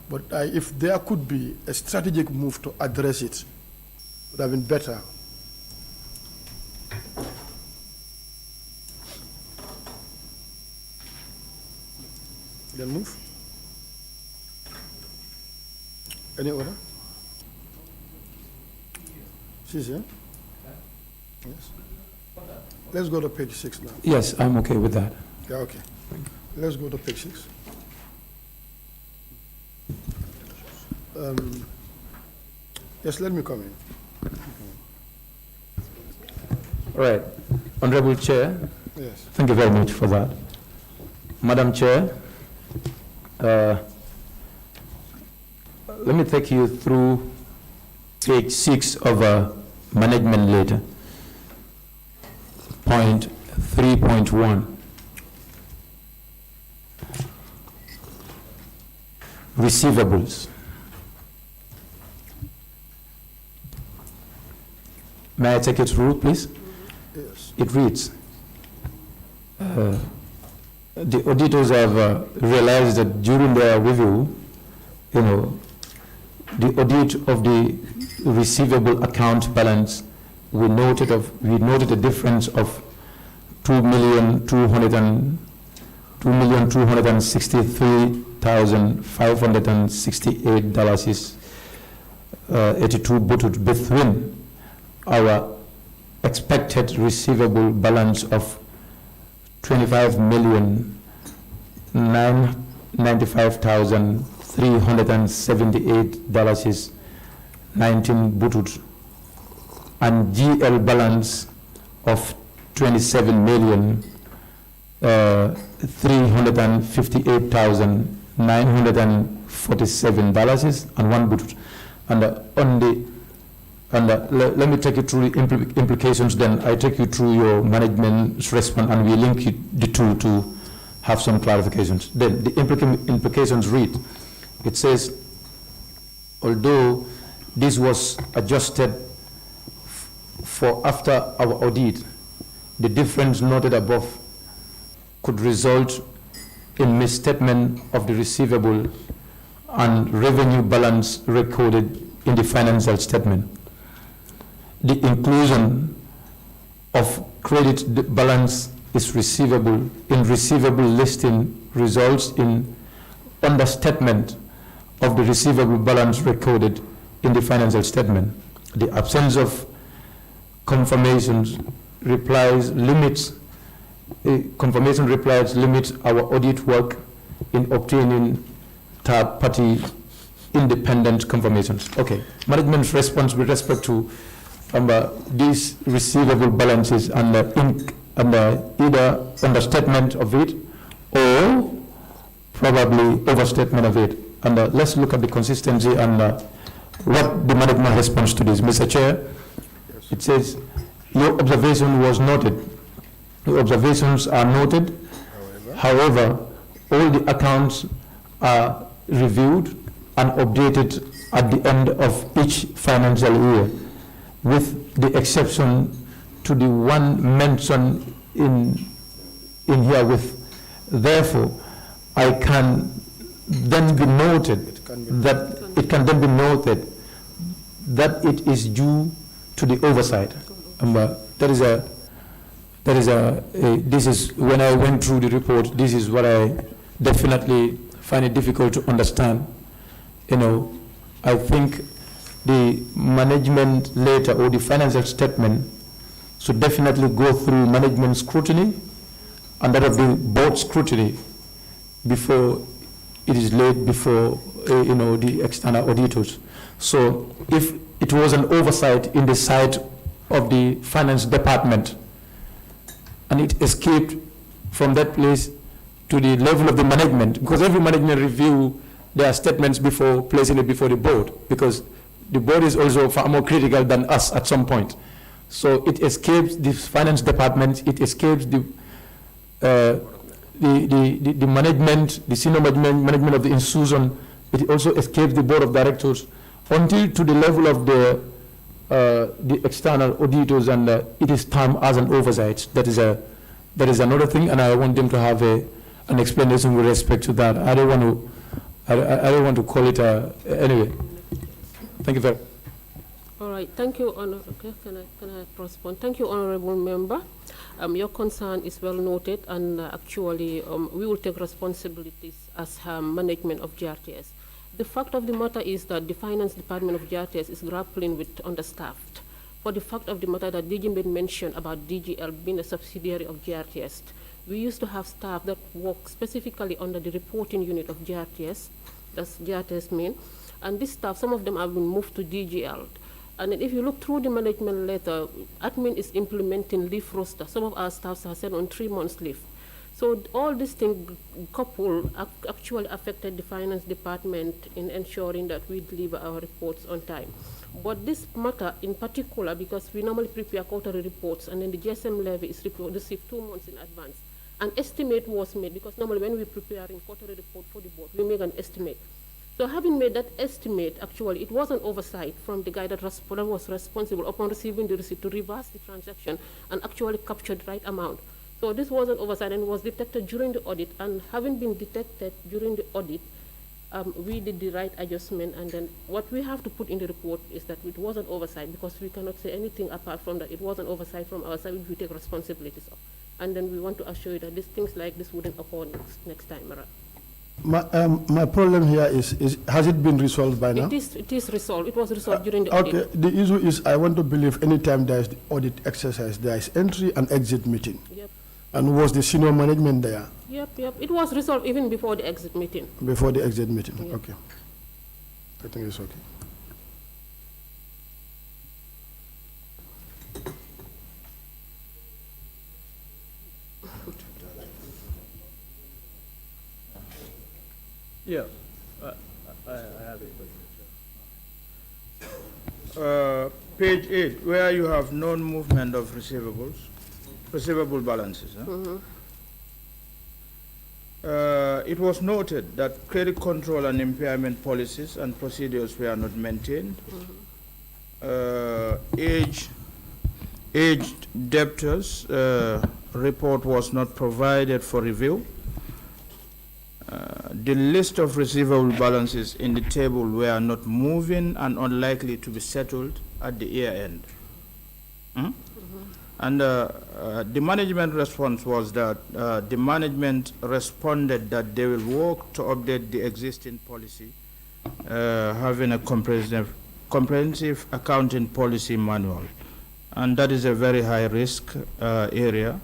But if there could be a strategic move to address it, would have been better. Then move. Any order? She's here? Yes. Let's go to page 6 now. Yes, I'm okay with that. Yeah, okay. Let's go to page 6. Yes, let me come in. All right. Honorable Chair, Yes. thank you very much for that. Madam Chair, let me take you through page 6 of a management letter, point 3.1. Receivables. May I take it through, please? Yes. It reads, the auditors have realized that during their review, the audit of the receivable account balance, we noted a difference of $2,263,568.82 between our expected receivable balance of $25,995,378.19 butut and GL balance of $27,358,947.01 butut. And let me take you through the implications, then I take you through your management's response, and we link the two to have some clarifications. Then the implications read, it says, although this was adjusted for after our audit, the difference noted above could result in misstatement of the receivable and revenue balance recorded in the financial statement. The inclusion of credit balance is receivable in receivable listing results in understatement of the receivable balance recorded in the financial statement. The absence of confirmation replies limits our audit work in obtaining third-party independent confirmations. Okay, management's response with respect to these receivable balances under either understatement of it or probably overstatement of it. And let's look at the consistency and what the management response to this. Mr. Chair, yes. It says, your observation was noted. Your observations are noted. However, all the accounts are reviewed and updated at the end of each financial year, with the exception to the one mentioned in herewith. Therefore, it can then be noted that it is due to the oversight. This is when I went through the report. This is what I definitely find it difficult to understand. I think the management letter or the financial statement should definitely go through management scrutiny and that of the board scrutiny before it is laid before the external auditors. So if it was an oversight in the sight of the finance department and it escaped from that place to the level of the management, because every management review their statements before placing it before the board, because the board is also far more critical than us at some point. So it escapes the finance department, it escapes the management, the senior management of the institution, it also escapes the board of directors until to the level of the external auditors, and it is termed as an oversight. That is another thing, and I want them to have an explanation with respect to that. I don't want to call it anyway. Thank you very much. All right, thank you, okay, can I respond? Thank you, honorable member. Your concern is well noted, and actually, we will take responsibilities as management of GRTS. The fact of the matter is that the finance department of GRTS is grappling with understaffed. For the fact of the matter that DG made mention about DGL being a subsidiary of GRTS, we used to have staff that work specifically under the reporting unit of GRTS, that's GRTS main, and this staff, some of them have been moved to DGL. And then if you look through the management letter, admin is implementing leave roster. Some of our staffs are sent on 3 months leave. So all these things coupled actually affected the finance department in ensuring that we deliver our reports on time. But this matter in particular, because we normally prepare quarterly reports and then the GSM levy is received 2 months in advance. An estimate was made, because normally when we prepare in quarterly report for the board, we make an estimate. So having made that estimate, actually, it was an oversight from the guy that was responsible upon receiving the receipt to reverse the transaction and actually capture the right amount. So this was an oversight and was detected during the audit, and having been detected during the audit, we did the right adjustment, and then what we have to put in the report is that it was an oversight, because we cannot say anything apart from that. It was an oversight from our side, which we take responsibilities of. And then we want to assure you that these things like this wouldn't occur next time around. My problem here is has it been resolved by now? It is resolved. It was resolved during the audit. Okay, the issue is I want to believe anytime there is the audit exercise, there is entry and exit meeting. Yep. And was the senior management there? Yep. It was resolved even before the exit meeting. Before the exit meeting, Yep. okay. I think it's okay. Yeah, I have it. Page 8, where you have non-movement of receivable balances. Huh? It was noted that credit control and impairment policies and procedures were not maintained. Aged debtors report was not provided for review. The list of receivable balances in the table were not moving and unlikely to be settled at the year end. And the management response was that the management responded that they will work to update the existing policy, having a comprehensive accounting policy manual. And that is a very high risk area.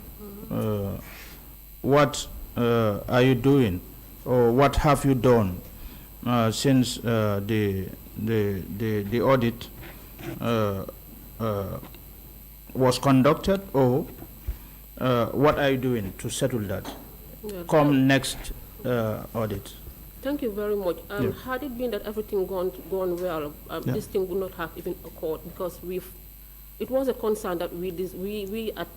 What are you doing? Or what have you done since the audit was conducted, or what are you doing to settle that come next audit? Thank you very much. Had it been that everything gone well, this thing would not have even occurred, because it was a concern that we at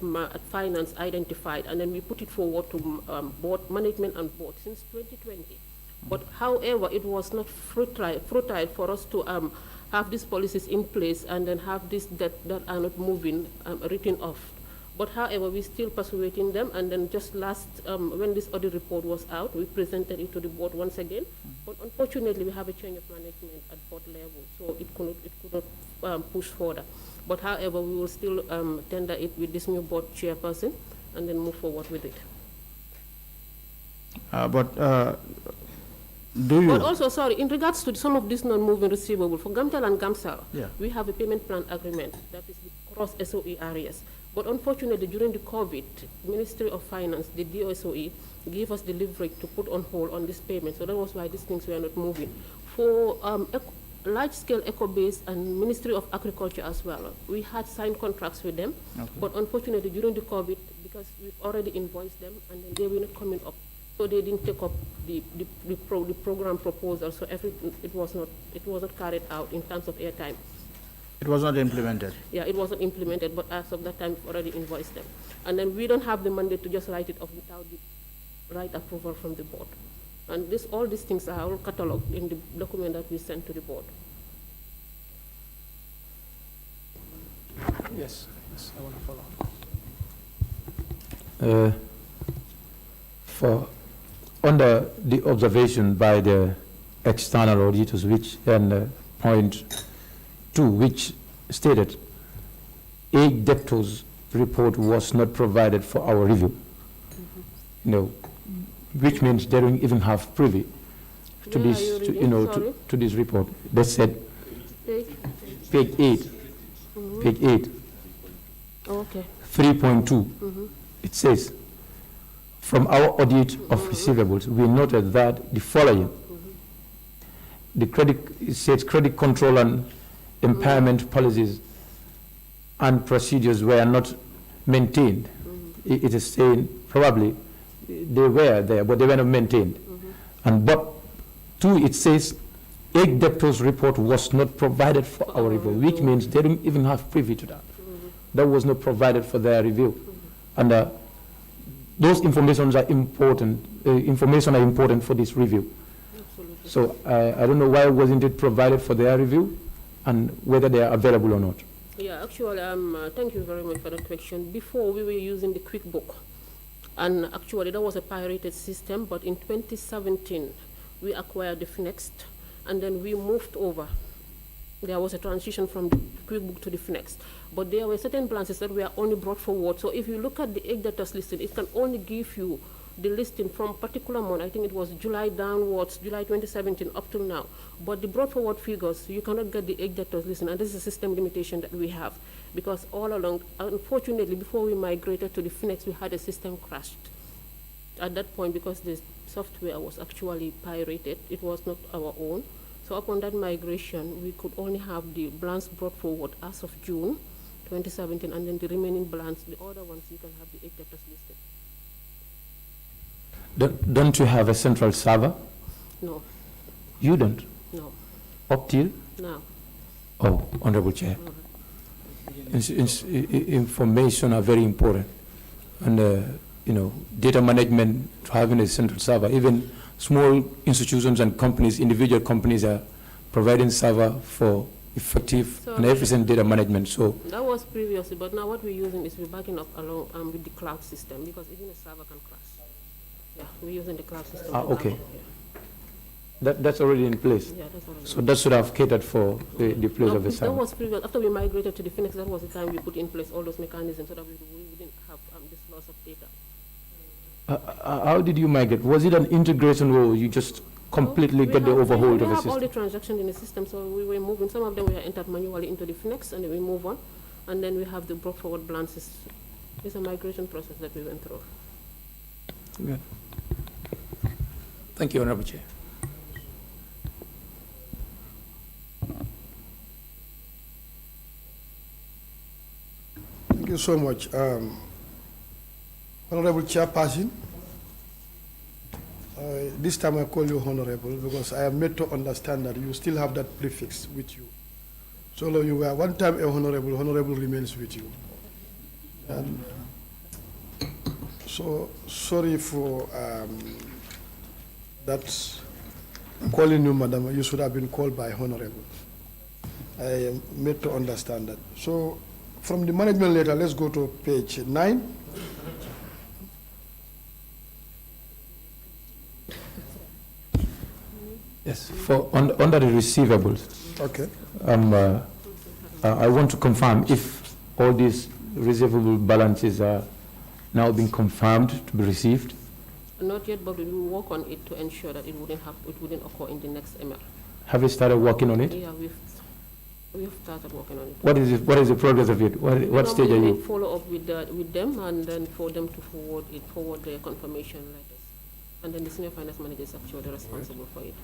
finance identified, and then we put it forward to board management and board since 2020. But however, it was not fruitful for us to have these policies in place and then have this that are not moving written off. But however, we still persuading them, and then just last, when this audit report was out, we presented it to the board once again. But unfortunately, we have a change of management at board level, so it could not push further. But however, we will still tender it with this new board chairperson and then move forward with it. Do you? But also, sorry, in regards to some of these non-moving receivables, for Gamtel and Gamsal, we have a payment plan agreement that is the cross SOE areas. But unfortunately, during the COVID, Ministry of Finance, the DOSOE, gave us the leverage to put on hold on this payment. So that was why these things were not moving. For large-scale eco-base and Ministry of Agriculture as well, we had signed contracts with them. Okay. But unfortunately, during the COVID, because we've already invoiced them, and then they were not coming up, so they didn't take up the program proposal. So it was not carried out in terms of airtime. It was not implemented. Yeah, it wasn't implemented, but as of that time, we've already invoiced them. And then we don't have the mandate to just write it off without the right approval from the board. And all these things are all catalogued in the document that we sent to the board. Yes, I want to follow. Under the observation by the external auditors, which and point 2, which stated, a debtors report was not provided for our review. You know, which means they don't even have privy to Where this, are you to, reading? to this report. They said, Page? page 8, page 8, Okay. 3.2, it says, from our audit of receivables, we noted that the following, the it says credit control and impairment policies and procedures were not maintained. It is saying probably they were there, but they were not maintained. And but 2, it says a debtors report was not provided for our review, which means they don't even have privy to that. That was not provided for their review. And those informations are important. Information are important for this review. Absolutely. So I don't know why wasn't it provided for their review, and whether they are available or not. Yeah, actually, thank you very much for that question. Before, we were using the QuickBook, and actually that was a pirated system, but in 2017, we acquired the Finext, and then we moved over. There was a transition from the QuickBook to the Finext, but there were certain balances that were only brought forward. So if you look at the egg debtors listing, it can only give you the listing from particular month. I think it was July downwards, July 2017 up till now. But the brought forward figures, you cannot get the egg debtors listing, and this is a system limitation that we have, because all along, unfortunately, before we migrated to the Finext, we had a system crashed. At that point, because the software was actually pirated, it was not our own. So upon that migration, we could only have the balance brought forward as of June 2017, and then the remaining balance, the other ones, you can have the egg debtors listed. Don't you have a central server? No. You don't? No. Up till? No. Oh, Honorable Chair. Information are very important. And, you know, data management, having a central server, even small institutions and companies, individual companies are providing server for effective and efficient data management. So that was previously, but now what we're using is we're backing up along with the cloud system, because even a server can crash. Yeah, we're using the cloud system. okay. That's already in place. Yeah, that's already. So that should have catered for the place of the server. That was previous. After we migrated to the Finext, that was the time we put in place all those mechanisms so that we wouldn't have this loss of data. How did you migrate? Was it an integration or you just completely get the overhaul of the system? We have all the transactions in the system, so we were moving. Some of them were entered manually into the Finext, and then we move on. And then we have the brought forward balances. It's a migration process that we went through. Good. Thank you, Honorable Chair. Thank you so much. Honorable Chairperson, this time I call you Honorable because I am made to understand that you still have that prefix with you. So you were one time a Honorable, Honorable remains with you. And so sorry for that calling you Madam. You should have been called by Honorable. I am made to understand that. So from the management letter, let's go to page 9. Yes, for under the receivables. Okay. I want to confirm if all these receivable balances are now being confirmed to be received. Not yet, but we will work on it to ensure that it wouldn't occur in the next MR. Have you started working on it? Yeah, we've started working on it. What is it? What is the progress of it? What stage are you? Follow up with them, and then for them to forward their confirmation letters, and then the senior finance manager is actually responsible for it.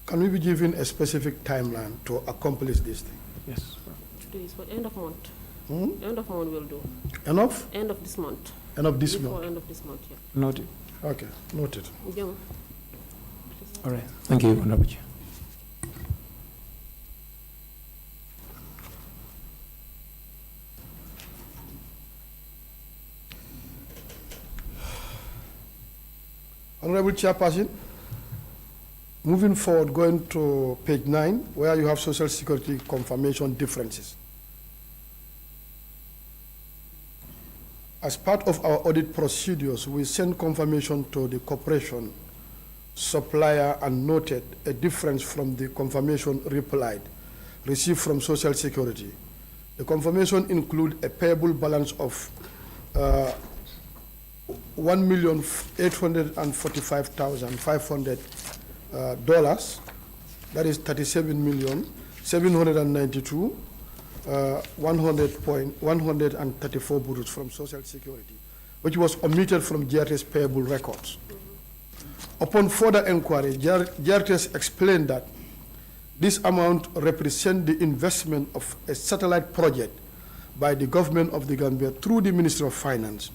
Can we be given a specific timeline to accomplish this thing? Yes. Today is what, end of month? End of month we'll do. Enough? End of this month. End of this Before month? end of this month, yeah. Noted. Okay, noted. Yeah. All right. Thank you, Honorable Chair. Honorable Chairperson, moving forward, going to page 9, where you have Social Security confirmation differences. As part of our audit procedures, we send confirmation to the corporation supplier and noted a difference from the confirmation replied. received from Social Security. The confirmation include a payable balance of $1,845,500. That is 37,792,134 burus from Social Security, which was omitted from GRT's payable records. Upon further inquiry, GRTS explained that this amount represents the investment of a satellite project by the government of the Gambia through the Ministry of Finance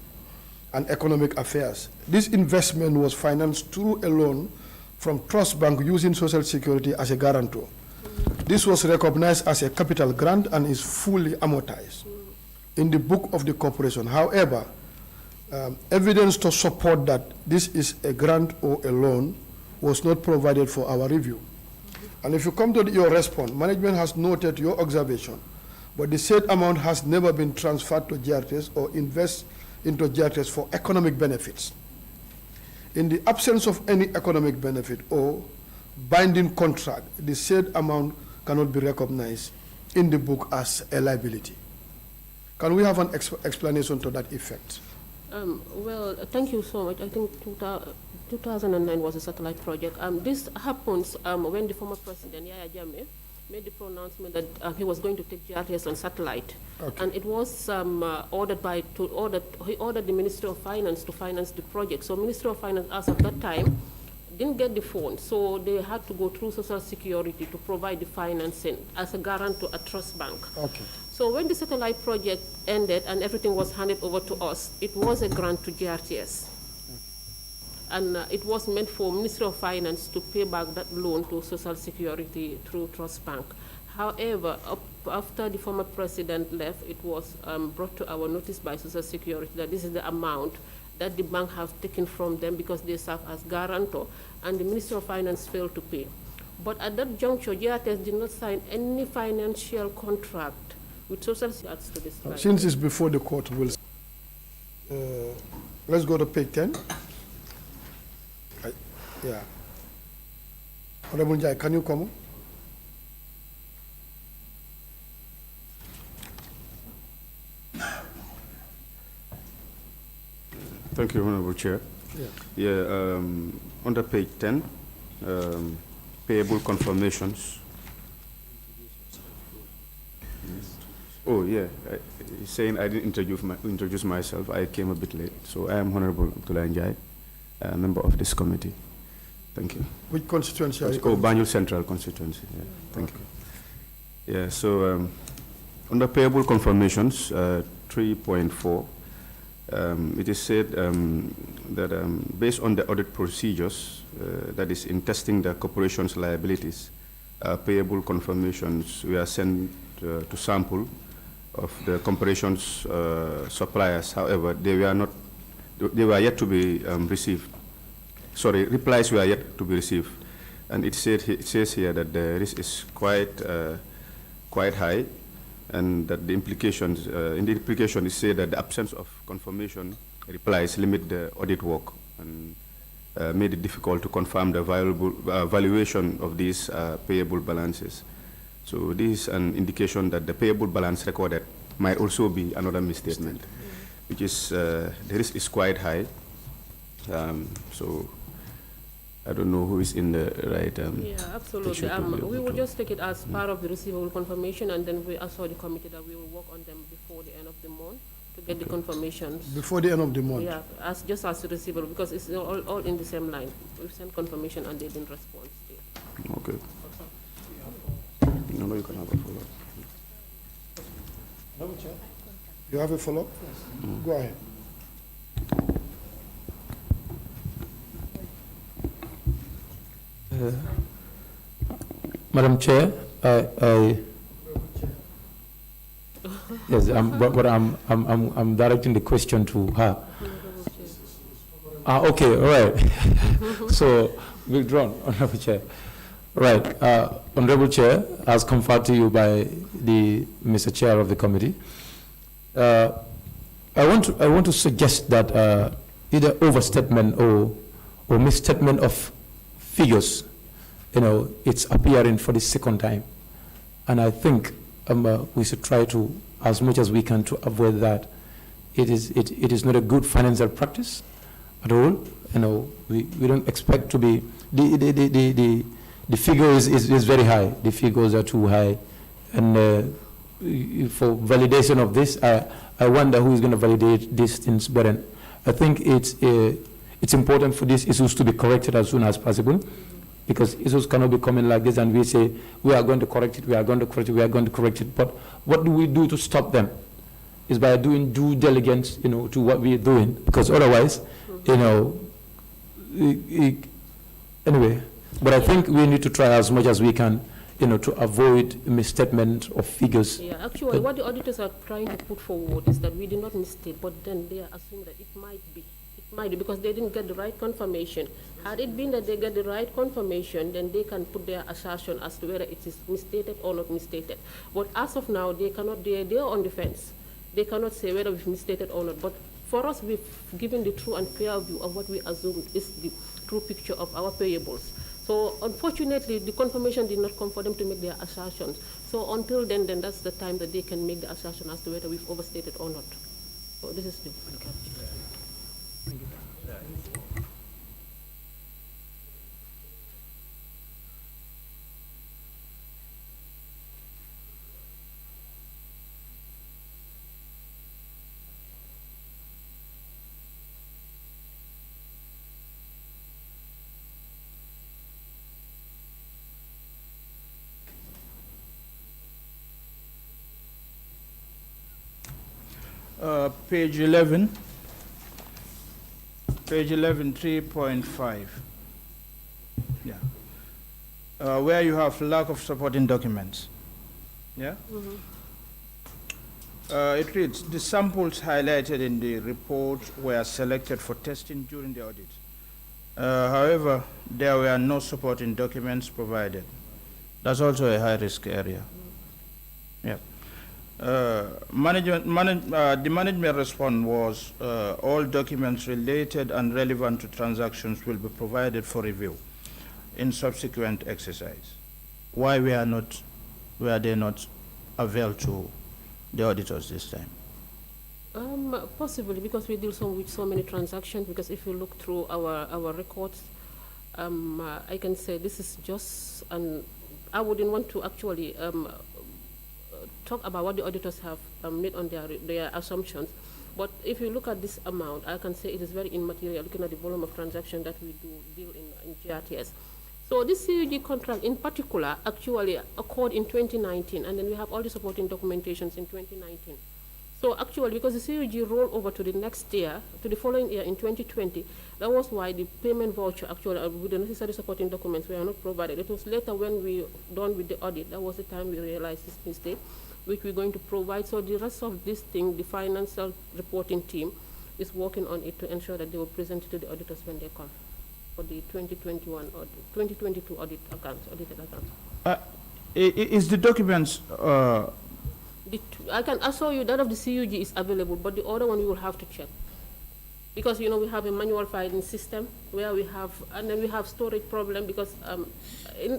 and Economic Affairs. This investment was financed through a loan from Trust Bank using Social Security as a guarantor. This was recognized as a capital grant and is fully amortized in the book of the corporation. However, evidence to support that this is a grant or a loan was not provided for our review. And if you come to your response, management has noted your observation, but the said amount has never been transferred to GRTS or invest into GRTS for economic benefits. In the absence of any economic benefit or binding contract, the said amount cannot be recognized in the book as a liability. Can we have an explanation to that effect? Well, thank you so much. I think 2009 was a satellite project. This happens when the former president, Yahya Jammeh, made the pronouncement that he was going to take GRTS on satellite. Okay. And it was ordered he ordered the Ministry of Finance to finance the project. So Ministry of Finance, as of that time, didn't get the phone, so they had to go through Social Security to provide the financing as a guarantor at Trust Bank. Okay. So when the satellite project ended and everything was handed over to us, it was a grant to GRTS. And it was meant for Ministry of Finance to pay back that loan to Social Security through Trust Bank. However, after the former president left, it was brought to our notice by Social Security that this is the amount that the bank have taken from them because they serve as guarantor, and the Ministry of Finance failed to pay. But at that juncture, GRTS did not sign any financial contract with Social Security to this time. Since it's before the court, let's go to page 10. Yeah. Honorable Jai, can you come? Thank you, Honorable Chair. Yeah, under page 10, payable confirmations. Oh, yeah, he's saying I didn't introduce myself. I came a bit late. So I am Honorable Abdullah Njai, a member of this committee. Thank you. Which constituency are you? Oh, Banjul Central constituency. Yeah, thank you. Yeah, so under payable confirmations, 3.4, it is said that based on the audit procedures, that is in testing the corporation's liabilities, payable confirmations were sent to sample of the corporation's suppliers. However, they were yet to be received. Sorry, replies were yet to be received, and it says here that the risk is quite high, and that the implications in the implication is said that the absence of confirmation replies limit the audit work and made it difficult to confirm the valuation of these payable balances. So this is an indication that the payable balance recorded might also be another misstatement, which is the risk is quite high. So I don't know who is in the right. Yeah, absolutely. We will just take it as part of the receivable confirmation, and then we assure the committee that we will work on them before the end of the month to get the confirmations. Before the end of the month? Yeah, just as receivable, because it's all in the same line. We've sent confirmation and they didn't respond still. Okay. No, you can have a follow-up. You have a follow-up? Yes. Go ahead. Madam Chair, yes, but I'm directing the question to her. Okay, all right. So withdrawn, Honorable Chair. Right, Honorable Chair, as conferred to you by the Mr. Chair of the committee, I want to suggest that either overstatement or misstatement of figures, it's appearing for the second time. And I think we should try to, as much as we can, to avoid that. It is not a good financial practice at all. You know, we don't expect to be, the figure is very high. The figures are too high. And for validation of this, I wonder who is going to validate these things. But I think it's important for these issues to be corrected as soon as possible, because issues cannot be coming like this and we say, we are going to correct it, we are going to correct it, we are going to correct it. But what do we do to stop them? Is by doing due diligence, you know, to what we are doing, because otherwise, you know, anyway. But I think we need to try as much as we can, you know, to avoid misstatement of figures. Yeah, actually, what the auditors are trying to put forward is that we did not misstate, but then they are assuming that it might be. It might be because they didn't get the right confirmation. Had it been that they get the right confirmation, then they can put their assertion as to whether it is misstated or not misstated. But as of now, they cannot. They are on the fence. They cannot say whether we've misstated or not. But for us, we've given the true and fair view of what we assume is the true picture of our payables. So unfortunately, the confirmation did not come for them to make their assertions. So until then that's the time that they can make the assertion as to whether we've overstated or not. So this is the Page 11, 3.5. Yeah. Where you have lack of supporting documents. Yeah? It reads, the samples highlighted in the report were selected for testing during the audit. However, there were no supporting documents provided. That's also a high-risk area. Yeah. The management response was all documents related and relevant to transactions will be provided for review in subsequent exercise. Why were they not availed to the auditors this time? Possibly because we deal with so many transactions. Because if you look through our records, I can say this is just I wouldn't want to actually talk about what the auditors have made on their assumptions. But if you look at this amount, I can say it is very immaterial looking at the volume of transactions that we do deal in GRTS. So this CUG contract in particular actually occurred in 2019, and then we have all the supporting documentations in 2019. So actually, because the CUG rolled over to the next year, to the following year in 2020, that was why the payment voucher actually, with the necessary supporting documents, were not provided. It was later when we done with the audit, that was the time we realized this mistake, which we're going to provide. So the rest of this thing, the financial reporting team is working on it to ensure that they will present it to the auditors when they come for the 2021 or 2022 audited accounts. Is the documents? I can assure you that of the CUG is available, but the other one you will have to check. Because, you know, we have a manual filing system where we have, and then we have storage problem because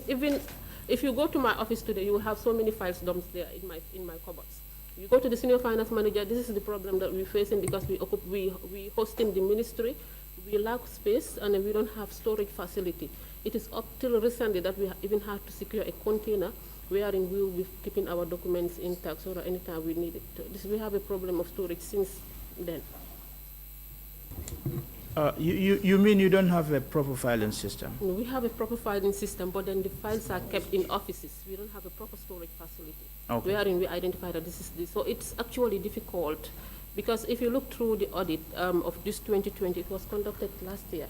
even if you go to my office today, you will have so many files dumped there in my cupboards. You go to the senior finance manager, this is the problem that we're facing because we hosting the ministry, we lack space, and we don't have storage facility. It is up till recently that we even have to secure a container wherein we will be keeping our documents intact so that anytime we need it. We have a problem of storage since then. You mean you don't have a proper filing system? No, we have a proper filing system, but then the files are kept in offices. We don't have a proper storage facility, wherein we identify that this is this. So it's actually difficult, because if you look through the audit of this 2020, it was conducted last year.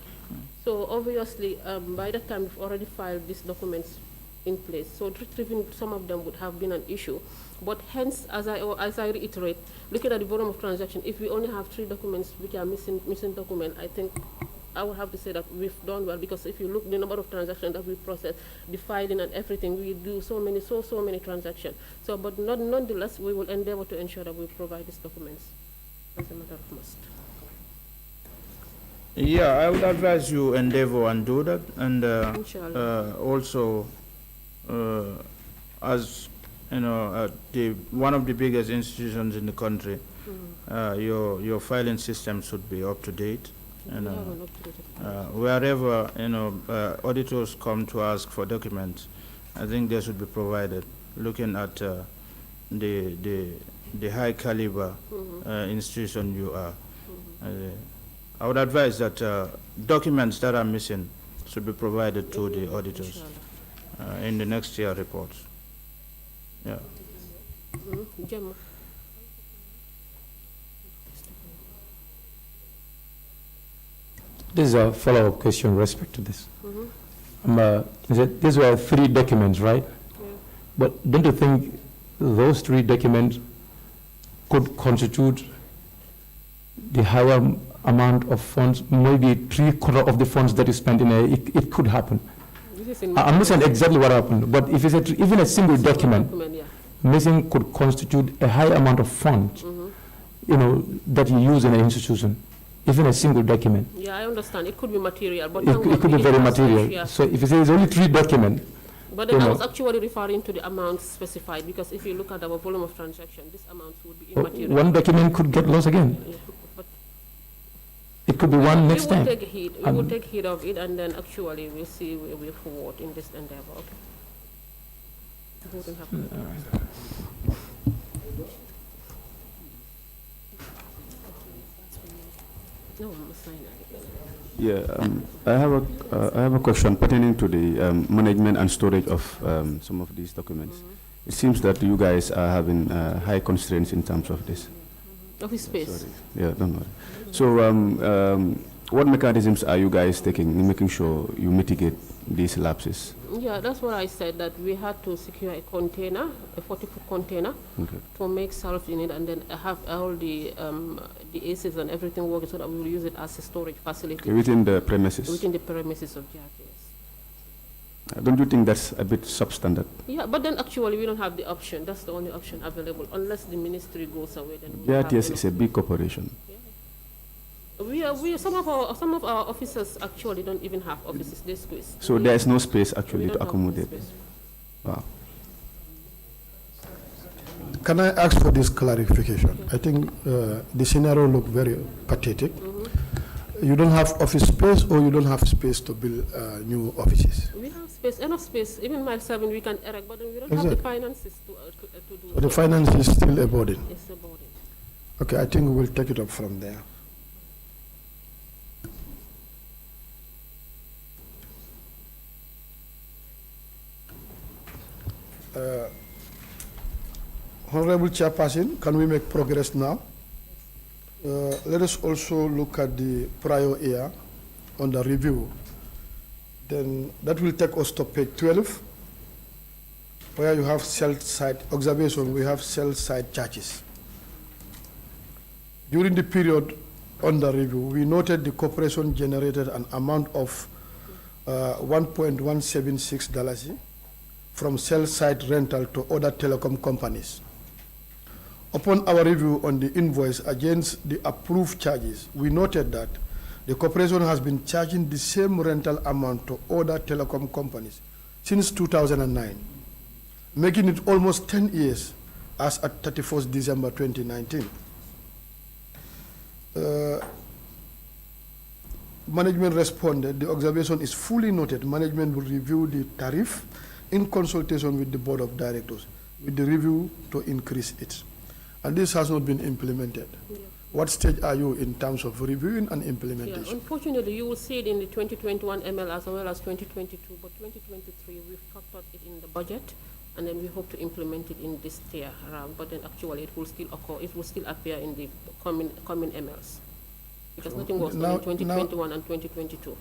So obviously, by that time, we've already filed these documents in place. So retrieving some of them would have been an issue. But hence, as I reiterate, looking at the volume of transaction, if we only have 3 documents which are missing document, I think I would have to say that we've done well, because if you look the number of transactions that we process, the filing and everything, we do so many transactions. So, but nonetheless, we will endeavor to ensure that we provide these documents as a matter of must. Yeah, I would advise you endeavor and do that, and Inshallah. also as one of the biggest institutions in the country, your filing system should be up to date. Wherever auditors come to ask for documents, I think they should be provided. Looking at the high caliber institution you are, I would advise that documents that are missing should be provided to the auditors in the next year reports. Yeah. This is a follow-up question with respect to this. These were 3 documents, right? Yeah. But don't you think those 3 documents could constitute the higher amount of funds, maybe 3/4 of the funds that you spent in it could happen? I'm not saying exactly what happened, but if it's even a single document, missing could constitute a high amount of funds, that you use in an institution. Even a single document. Yeah, I understand. It could be material, but it could be very material. Yeah. So if you say it's only 3 documents. But then I was actually referring to the amounts specified, because if you look at our volume of transaction, this amount would be immaterial. One document could get lost again. Yeah, but it could be one next time. We will take heed of it, and then actually we'll see where we're forward in this endeavor. Okay. All right. No, I'm signing. Yeah, I have a question pertaining to the management and storage of some of these documents. It seems that you guys are having high constraints in terms of this. Office space. Sorry. Yeah, don't worry. So, what mechanisms are you guys taking in making sure you mitigate these lapses? Yeah, that's what I said, that we had to secure a container, a 40-foot container, to make shelves in it, and then have all the ACs and everything working, so that we will use it as a storage facility. Within the premises? Within the premises of GRTS. Don't you think that's a bit substandard? Yeah, but then actually we don't have the option. That's the only option available, unless the ministry goes away. Then GRTS is a big corporation. Some of our officers actually don't even have offices. They squeeze. So there is no space actually to accommodate. Wow. Can I ask for this clarification? I think the scenario looked very pathetic. You don't have office space, or you don't have space to build new offices? We have space, enough space. Even mile 7 we can erect, but then we don't have the finances to do. So the finance is still a burden? It's a burden. Okay, I think we'll take it up from there. Honorable Chairperson, can we make progress now? Let us also look at the prior year on the review. Then that will take us to page 12, where you have sell-side observation, we have sell-side charges. During the period under review, we noted the corporation generated an amount of $1.176 from sell-side rental to other telecom companies. Upon our review on the invoice against the approved charges, we noted that the corporation has been charging the same rental amount to other telecom companies since 2009, making it almost 10 years as at 31st December 2019. Management responded, the observation is fully noted. Management will review the tariff in consultation with the board of directors, with the review to increase it. And this has not been implemented. Yeah. What stage are you in terms of reviewing and implementation? Yeah, unfortunately, you will see it in the 2021 ML as well as 2022, but 2023, we factored it in the budget, and then we hope to implement it in this year around, but then actually it will still occur, it will still appear in the coming MLs, because nothing was done in 2021 and 2022.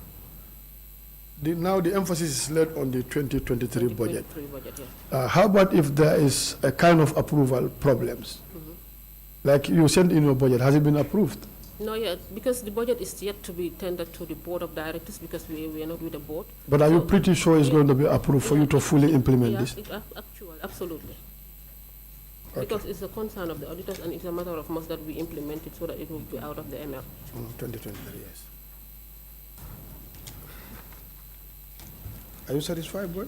Now the emphasis is laid on the 2023 budget. Yeah. How about if there is a kind of approval problems? Like you sent in your budget, has it been approved? No, yet, because the budget is yet to be tendered to the board of directors, because we are not with the board. But are you pretty sure it's going to be approved for you to fully implement this? Actually, absolutely. Okay. Because it's a concern of the auditors, and it's a matter of must that we implement it so that it will be out of the ML. 2023, yes. Are you satisfied, boys?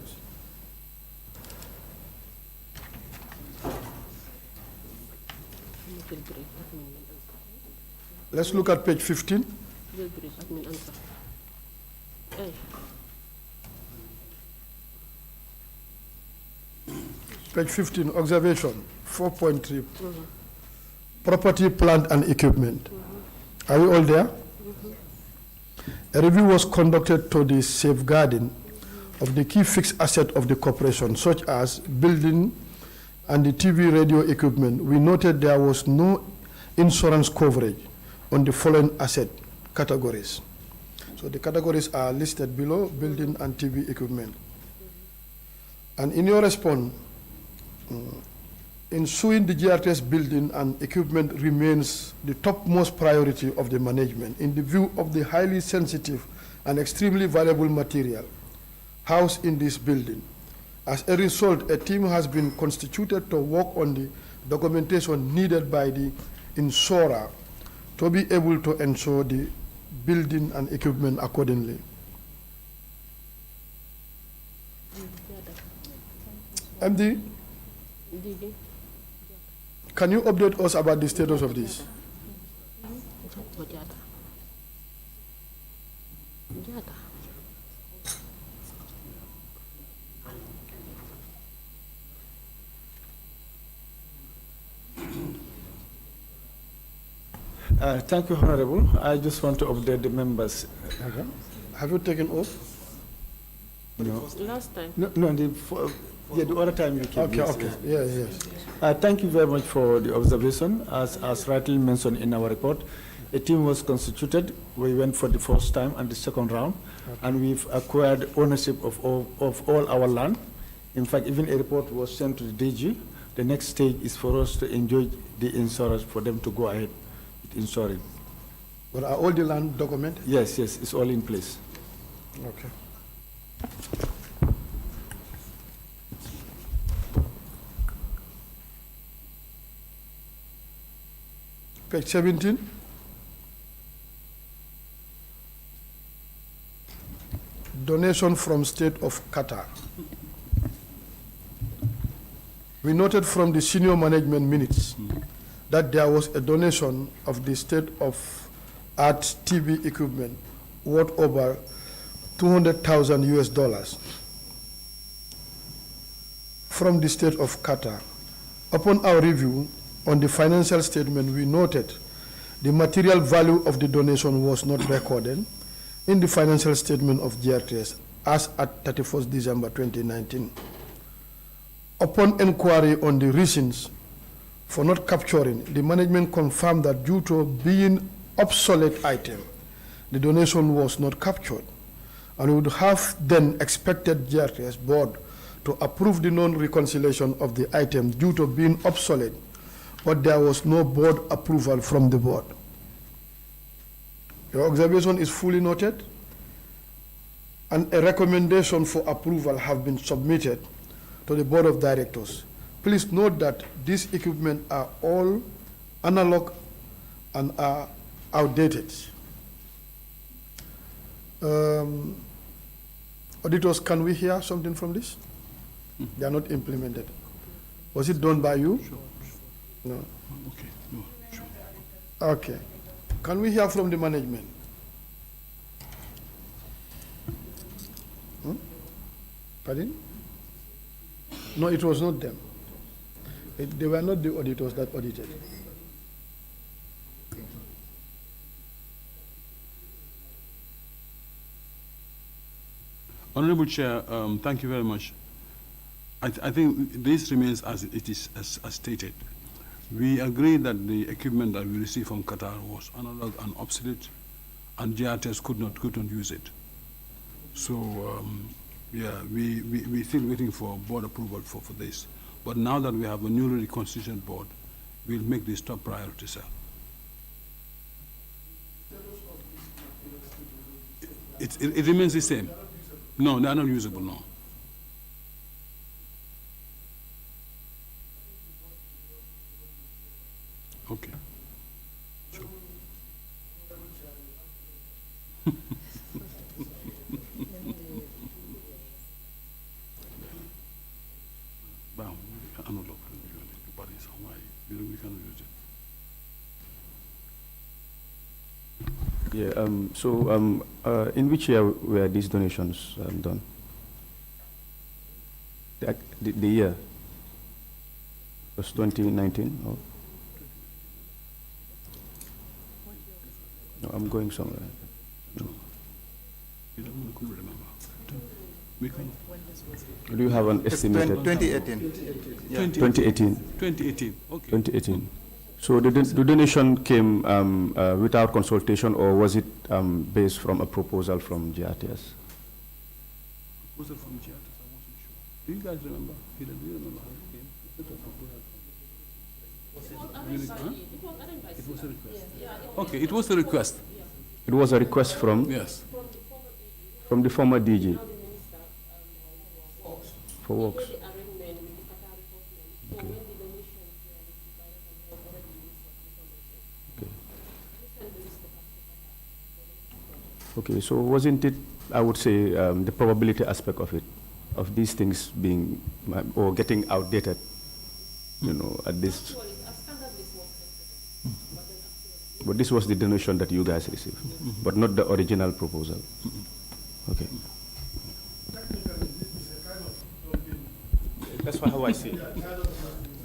Let's look at page 15. Page 15, observation, 4.3. Property, plant, and equipment. Are we all there? A review was conducted to the safeguarding of the key fixed asset of the corporation, such as building and the TV radio equipment. We noted there was no insurance coverage on the following asset categories. So the categories are listed below: building and TV equipment. And in your response, ensuing the GRTS building and equipment remains the topmost priority of the management in the view of the highly sensitive and extremely valuable material housed in this building. As a result, a team has been constituted to work on the documentation needed by the insurer to be able to ensure the building and equipment accordingly. MD, can you update us about the status of this? Thank you, Honorable. I just want to update the members. Okay. Have you taken oath? No. Last time. No, the other time you came. Okay, yes, okay. yes. Yes. Thank you very much for the observation. As rightly mentioned in our report, a team was constituted. We went for the first time and the second round, and we've acquired ownership of all our land. In fact, even a report was sent to the DG. The next stage is for us to enjoy the insurance for them to go ahead with insuring. But are all the land documented? Yes, it's all in place. Okay. Page 17. Donation from State of Qatar. We noted from the senior management minutes that there was a donation of the State of Art TV equipment worth over $200,000 from the State of Qatar. Upon our review on the financial statement, we noted the material value of the donation was not recorded in the financial statement of GRTS as at 31st December 2019. Upon inquiry on the reasons for not capturing, the management confirmed that due to being obsolete item, the donation was not captured, and we would have then expected GRTS board to approve the non-reconciliation of the item due to being obsolete, but there was no board approval from the board. Your observation is fully noted, and a recommendation for approval have been submitted to the board of directors. Please note that these equipment are all analog and are outdated. Auditors, can we hear something from this? They are not implemented. Was it done by you? Sure. No. Okay. No, sure. Okay. Can we hear from the management? Pardon? No, it was not them. They were not the auditors that audited. Honorable Chair, thank you very much. I think this remains as it is as stated. We agree that the equipment that we received from Qatar was analog and obsolete, and GRTS could not use it. So, yeah, we're still waiting for board approval for this. But now that we have a newly reconstituted board, we'll make this top priority, sir. It remains the same. No, they are not usable, no. Okay. Sure. We cannot use it. Yeah, in which year were these donations done? The year? Was 2019? Or? No, I'm going somewhere. No. Do you have an estimated? 2018. Yeah. 2018. 2018, okay. 2018. So the donation came without consultation, or was it based from a proposal from GRTS? Proposal from GRTS, I wasn't sure. Do you guys remember? Do you remember how it came? It was a request. Okay, it was a request. It was a request from? Yes. From the former DG? For works. Okay. Okay, so wasn't it, I would say, the probability aspect of it, of these things being, or getting outdated, you know, at this? But this was the donation that you guys received, but not the original proposal. Okay. That's how I see it.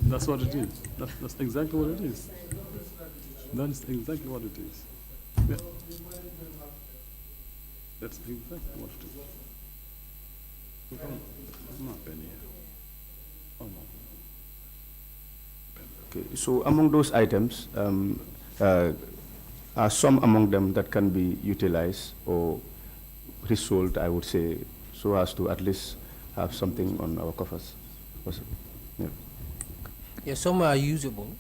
That's what it is. That's exactly what it is. That is exactly what it is. Yeah. That's exactly what it is. Not penny here. Oh, no. Okay, so among those items, are some among them that can be utilized or resold, I would say, so as to at least have something on our coffers? Yeah. Yeah, some are usable,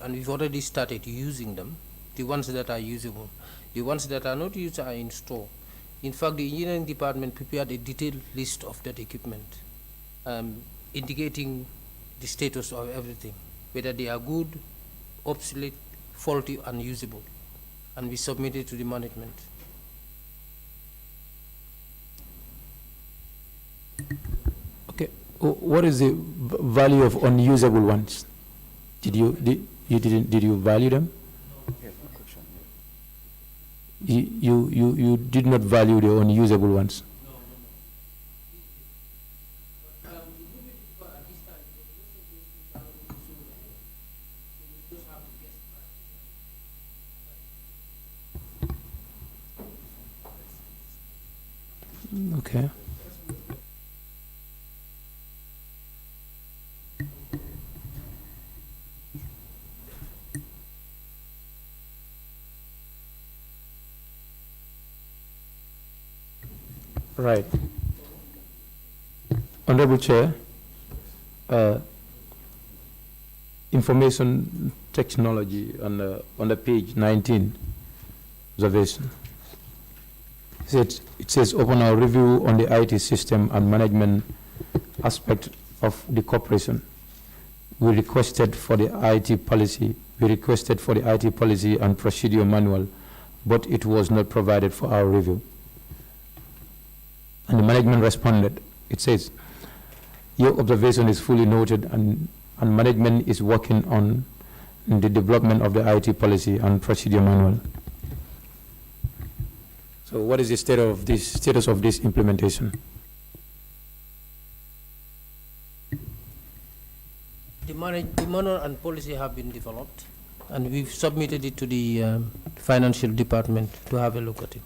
and we've already started using them. The ones that are usable. The ones that are not used are in store. In fact, the engineering department prepared a detailed list of that equipment, indicating the status of everything, whether they are good, obsolete, faulty, unusable, and we submitted to the management. Okay, what is the value of unusable ones? Did you value them? You did not value the unusable ones. Okay. Right. Honorable Chair, information technology on the page 19, observation. It says upon our review on the IT system and management aspect of the corporation, we requested for the IT policy and procedure manual, but it was not provided for our review. And the management responded. It says, your observation is fully noted, and management is working on the development of the IT policy and procedure manual. So what is the status of this implementation? The manual and policy have been developed, and we've submitted it to the financial department to have a look at it.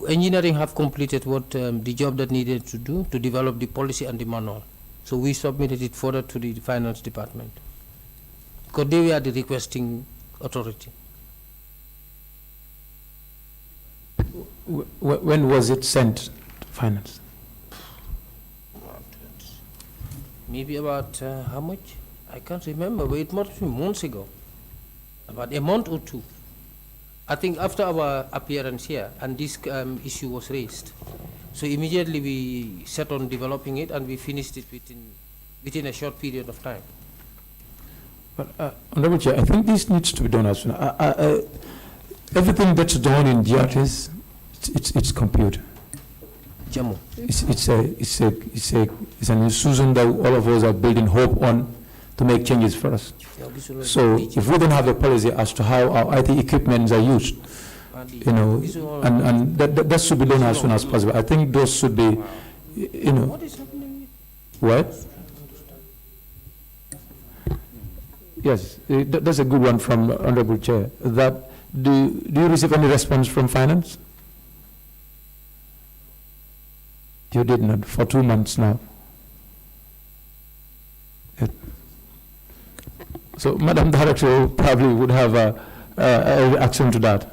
Engineering have completed what the job that needed to do to develop the policy and the manual. So we submitted it further to the finance department, because they were the requesting authority. When was it sent to finance? Maybe about how much? I can't remember, but it must be months ago. About a month or two. I think after our appearance here, and this issue was raised. So immediately we set on developing it, and we finished it within a short period of time. But Honorable Chair, I think this needs to be done as soon. Everything that's done in GRTS, it's computer. It's an institution that all of us are building hope on, to make changes for us. So if we don't have a policy as to how our IT equipments are used, you know, and that should be done as soon as possible. I think those should be, you know. What is happening? What? Yes, that's a good one from Honorable Chair. That do you receive any response from finance? You did not for 2 months now. So, Madam Director probably would have a reaction to that.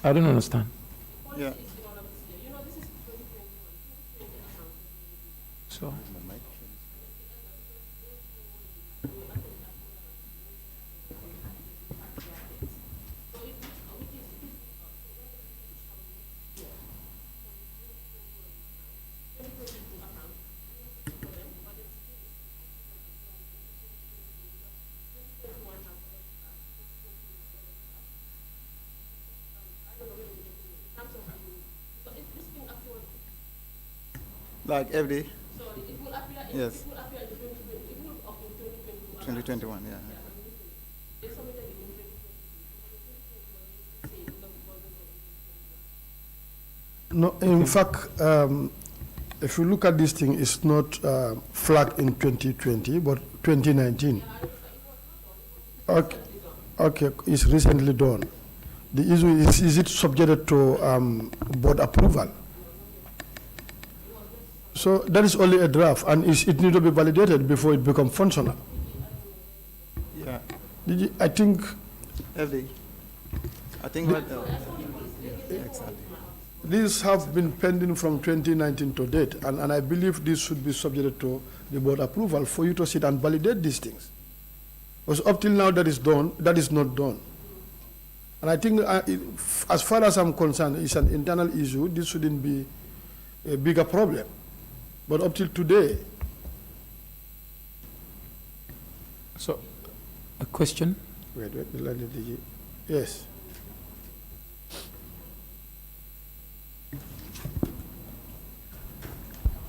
I don't understand. Yeah. So. Like every day? Yes. 2021, yeah. No, in fact, if you look at this thing, it's not flagged in 2020, but 2019. Okay, it's recently done. The issue is it subjected to board approval? So that is only a draft, and it needs to be validated before it becomes functional. Yeah. I think. Every. I think what. Exactly. These have been pending from 2019 to date, and I believe this should be subjected to the board approval for you to sit and validate these things. Because up till now, that is done. That is not done. And I think, as far as I'm concerned, it's an internal issue. This shouldn't be a bigger problem. But up till today. So, a question? Wait, yes.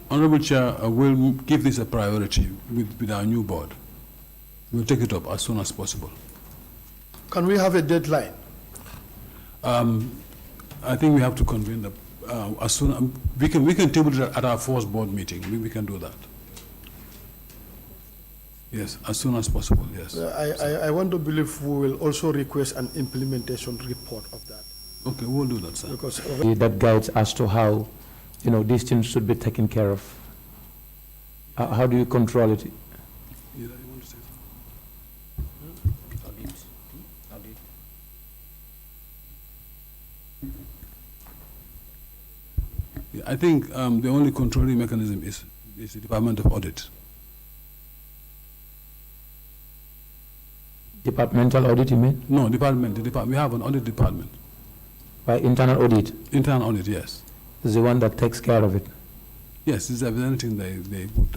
Honorable Chair, we'll give this a priority with our new board. We'll take it up as soon as possible. Can we have a deadline? I think we have to convene the as soon we can table it at our first board meeting. We can do that. Yes, as soon as possible. Yes. I want to believe we will also request an implementation report of that. Okay, we'll do that, sir. Because that guides as to how, you know, these things should be taken care of. How do you control it? You want to say something? Yeah, I think the only controlling mechanism is the Department of Audit. Departmental audit, you mean? No, department. We have an audit department. By internal audit? Internal audit, yes. Is the one that takes care of it? Yes, is there anything they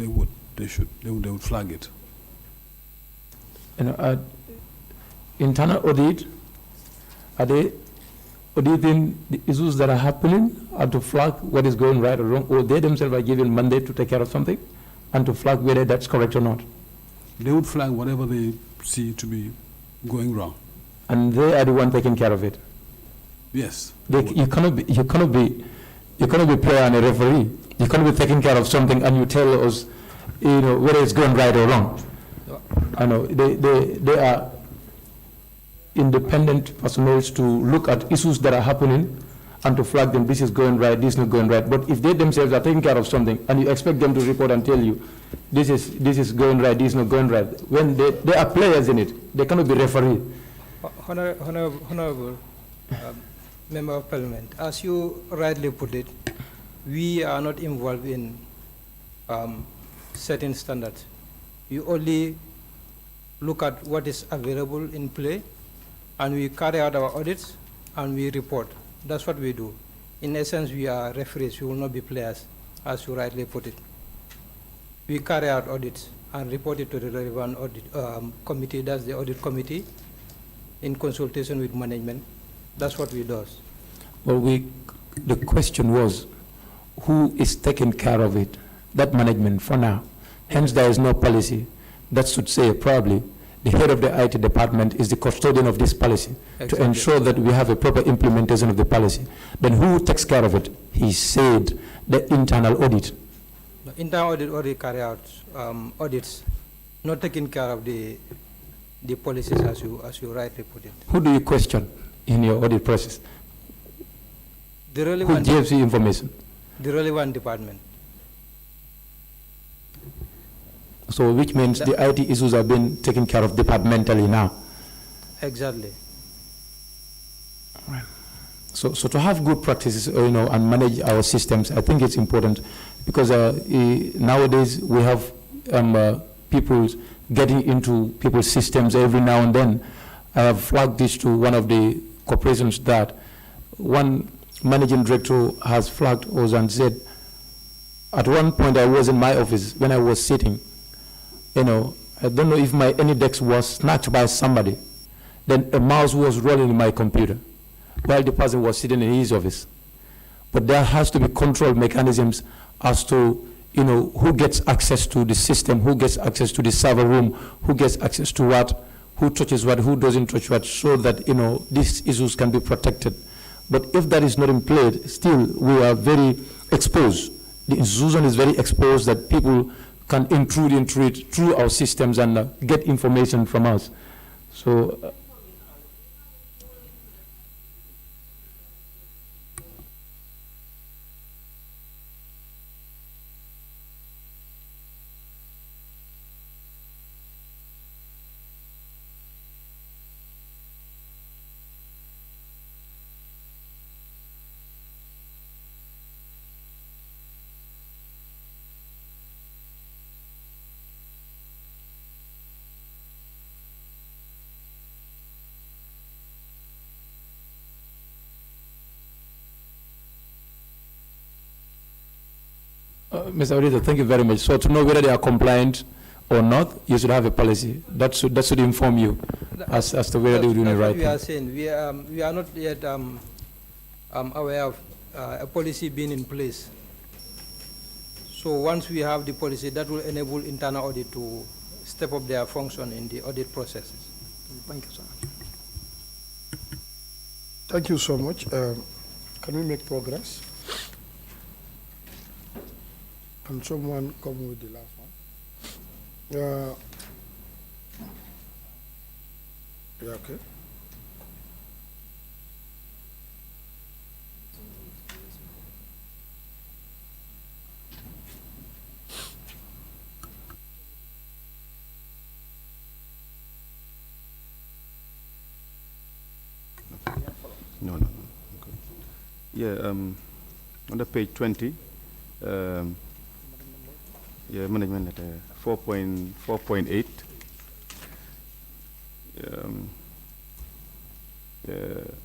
would flag it. You know, internal audit, are they auditing the issues that are happening and to flag what is going right or wrong, or they themselves are given mandate to take care of something and to flag whether that's correct or not? They would flag whatever they see to be going wrong. And they are the one taking care of it? Yes. You cannot be player and a referee. You cannot be taking care of something and you tell us, you know, whether it's going right or wrong. I know they are independent personnel to look at issues that are happening and to flag them. This is going right. This is not going right. But if they themselves are taking care of something and you expect them to report and tell you, this is going right. This is not going right. When they are players in it, they cannot be referee. Honorable Member of Parliament, as you rightly put it, we are not involved in setting standards. We only look at what is available in play, and we carry out our audits, and we report. That's what we do. In essence, we are referees. We will not be players, as you rightly put it. We carry out audits and report it to the relevant audit committee. That's the audit committee, in consultation with management. That's what we do. Well, the question was, who is taking care of it? That management for now. Hence, there is no policy. That should say probably the head of the IT department is the custodian of this policy to ensure that we have a proper implementation of the policy. Then who takes care of it? He said the internal audit. The internal audit already carry out audits, not taking care of the policies as you rightly put it. Who do you question in your audit process? The relevant Who gives you information? The relevant department. So which means the IT issues have been taken care of departmentally now. Exactly. Right. So to have good practices, and manage our systems, I think it's important because nowadays we have people getting into people's systems every now and then. I have flagged this to one of the corporations that one managing director has flagged us and said, at one point I was in my office when I was sitting, I don't know if my AnyDesk was snatched by somebody. Then a mouse was rolling in my computer while the person was sitting in his office. But there has to be control mechanisms as to, who gets access to the system, who gets access to the server room, who gets access to what, who touches what, who doesn't touch what, so that, these issues can be protected. But if that is not in place, still we are very exposed. The institution is very exposed that people can intrude into it through our systems and get information from us. So. Mr. Auditor, thank you very much. So to know whether they are compliant or not, you should have a policy. That should inform you as to whether they are doing the right thing. We are saying we are not yet aware of a policy being in place. So once we have the policy, that will enable internal audit to step up their function in the audit processes. Thank you, sir. Thank you so much. Can we make progress? Can someone come with the last one? Yeah, okay. No. Okay. Yeah, on the page 20, management letter 4.8.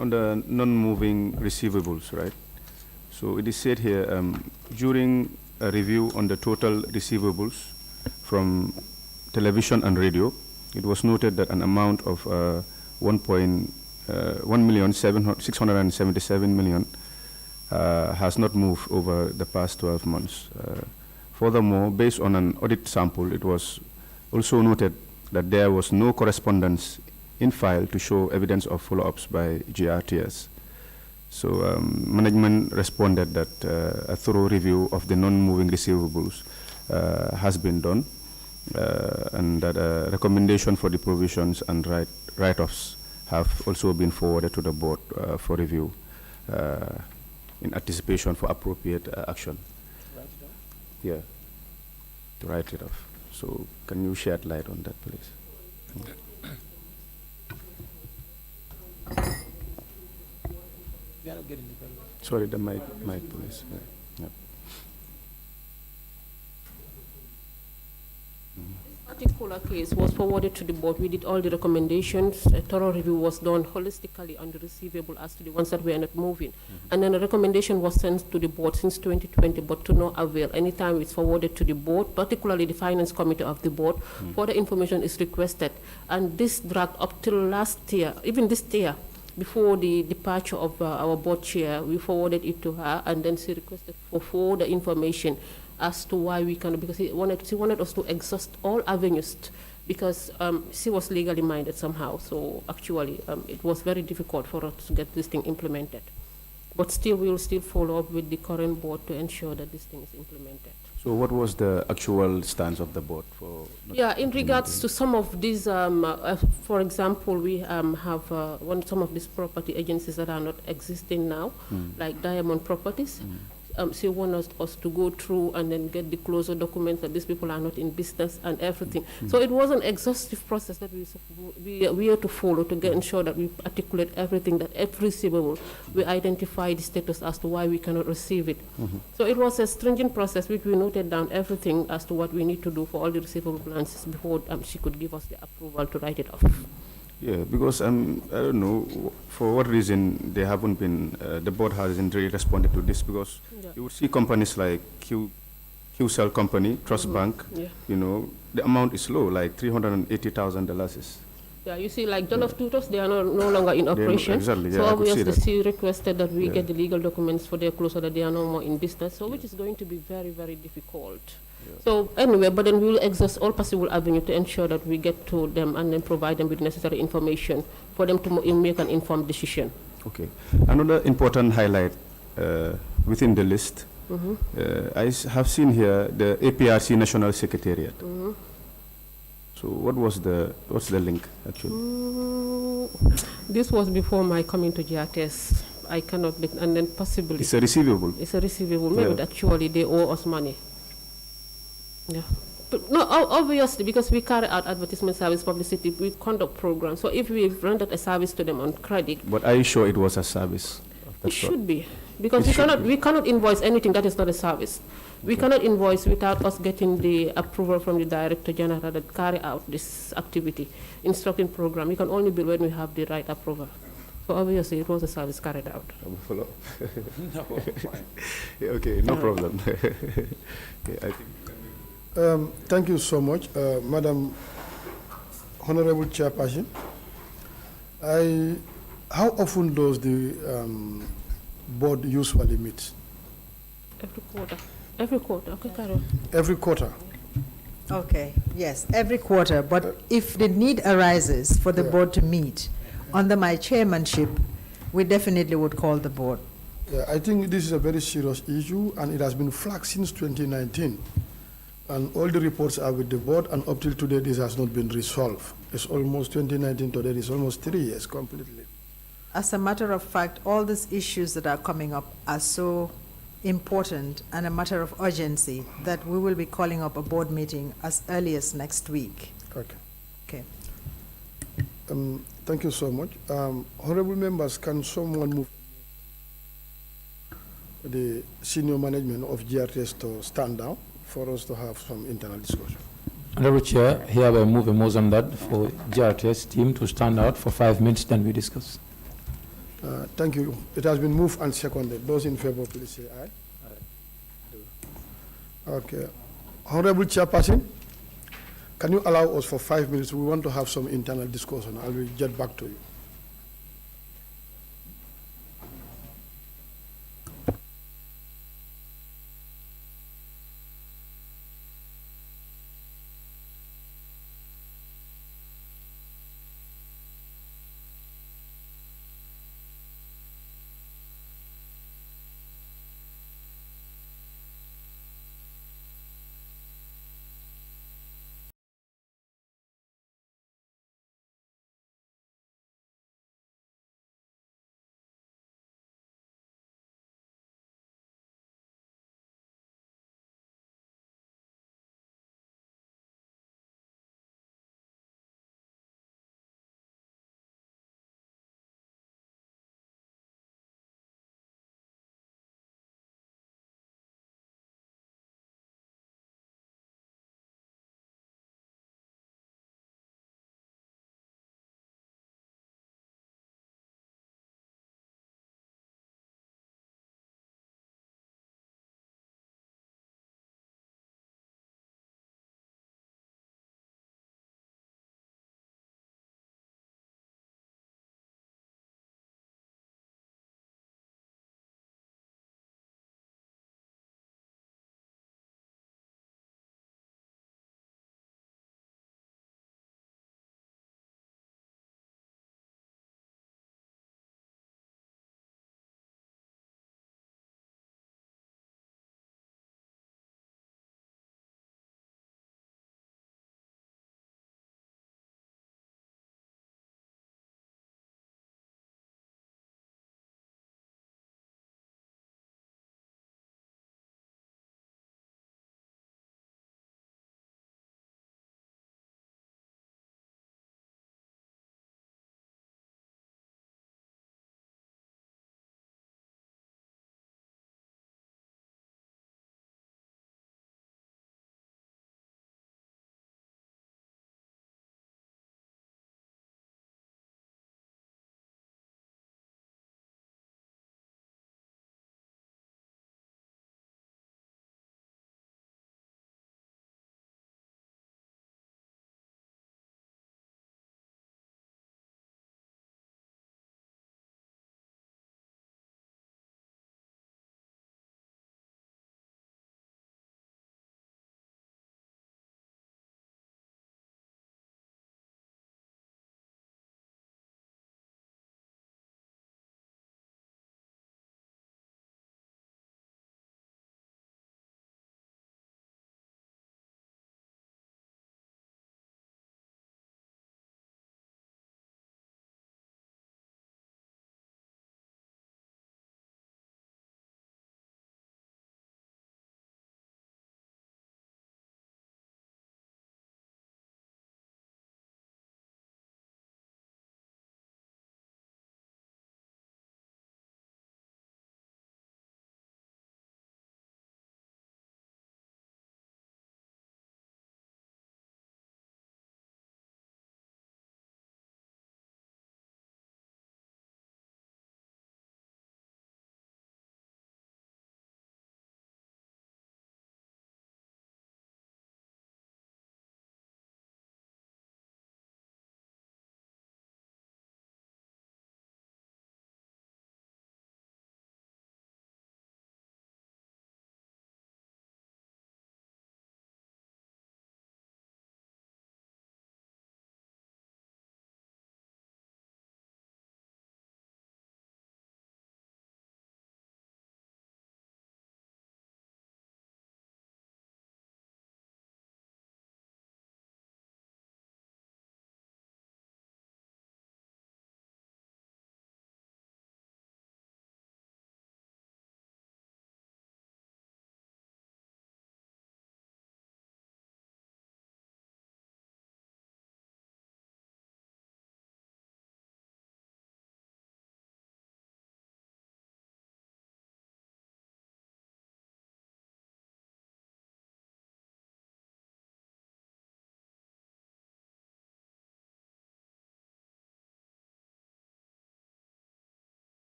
On the non-moving receivables, right? So it is said here, during a review on the total receivables from television and radio, it was noted that an amount of 1,677 million has not moved over the past 12 months. Furthermore, based on an audit sample, it was also noted that there was no correspondence in file to show evidence of follow-ups by GRTS. So management responded that a thorough review of the non-moving receivables has been done, and that a recommendation for the provisions and write-offs have also been forwarded to the board for review in anticipation for appropriate action. Yeah, to write it off. So can you shed light on that, please? Sorry, the mic, please. Yeah. particular case was forwarded to the board. We did all the recommendations. A thorough review was done holistically on the receivable as to the ones that were not moving. And then a recommendation was sent to the board since 2020, but to no avail. Anytime it's forwarded to the board, particularly the finance committee of the board, further information is requested. And this dragged up till last year, even this year, before the departure of our board chair, we forwarded it to her, and then she requested for further information as to why we cannot, because she wanted us to exhaust all avenues, because she was legally minded somehow. So actually, it was very difficult for us to get this thing implemented. But still, we will still follow up with the current board to ensure that this thing is implemented. So what was the actual stance of the board for? Yeah, in regards to some of these, for example, we have some of these property agencies that are not existing now, like Diamond Properties. She wants us to go through and then get the closure documents that these people are not in business and everything. So it was an exhaustive process that we had to follow to get ensure that we articulate everything, that every receivable, we identify the status as to why we cannot receive it. So it was a stringent process which we noted down everything as to what we need to do for all the receivable balances before she could give us the approval to write it off. Yeah, because I don't know for what reason they haven't been, the board hasn't really responded to this, because you would see companies like QCell Company, Trust Bank, you know, the amount is low, like $380,000. Yeah, you see, like Jollof Tutors, they are no longer in operation. Exactly, yeah, so I could see obviously, that. she requested that we get the legal documents for their closure, that they are no more in business, so which is going to be very, very difficult. So anyway, but then we will exhaust all possible avenues to ensure that we get to them and then provide them with necessary information for them to make an informed decision. Okay. Another important highlight within the list, I have seen here the APRC National Secretariat. So what's the link actually? This was before my coming to GRTS. I cannot, and then possibly. It's a receivable. It's a receivable. Maybe actually they owe us money. Yeah. But no, obviously, because we carry out advertisement service publicity, we conduct programs. So if we rendered a service to them on credit. But are you sure it was a service? It should be. Because we cannot invoice anything that is not a service. We cannot invoice without us getting the approval from the Director General that carry out this activity, instructing program. We can only bill when we have the right approval. So obviously it was a service carried out. Follow? No, fine. Yeah, okay, no problem. Okay, I think. Thank you so much, Madam Honorable Chairperson. How often does the board usually meet? Every quarter. Every quarter. Okay, Carol. Every quarter. Okay, yes, every quarter. But if the need arises for the board to meet, under my chairmanship, we definitely would call the board. Yeah, I think this is a very serious issue, and it has been flagged since 2019. And all the reports are with the board, and up till today, this has not been resolved. It's almost 2019 today, it's almost 3 years completely. As a matter of fact, all these issues that are coming up are so important and a matter of urgency that we will be calling up a board meeting as early as next week. Okay. Okay. Thank you so much. Honorable members, can someone move the senior management of GRTS to stand down for us to have some internal discussion? Honorable Chair, hereby move a motion that for GRTS team to stand out for 5 minutes, then we discuss. Thank you. It has been moved and seconded. Those in favor, please say aye. Aye. Okay. Honorable Chairperson, can you allow us for 5 minutes? We want to have some internal discussion. I will get back to you.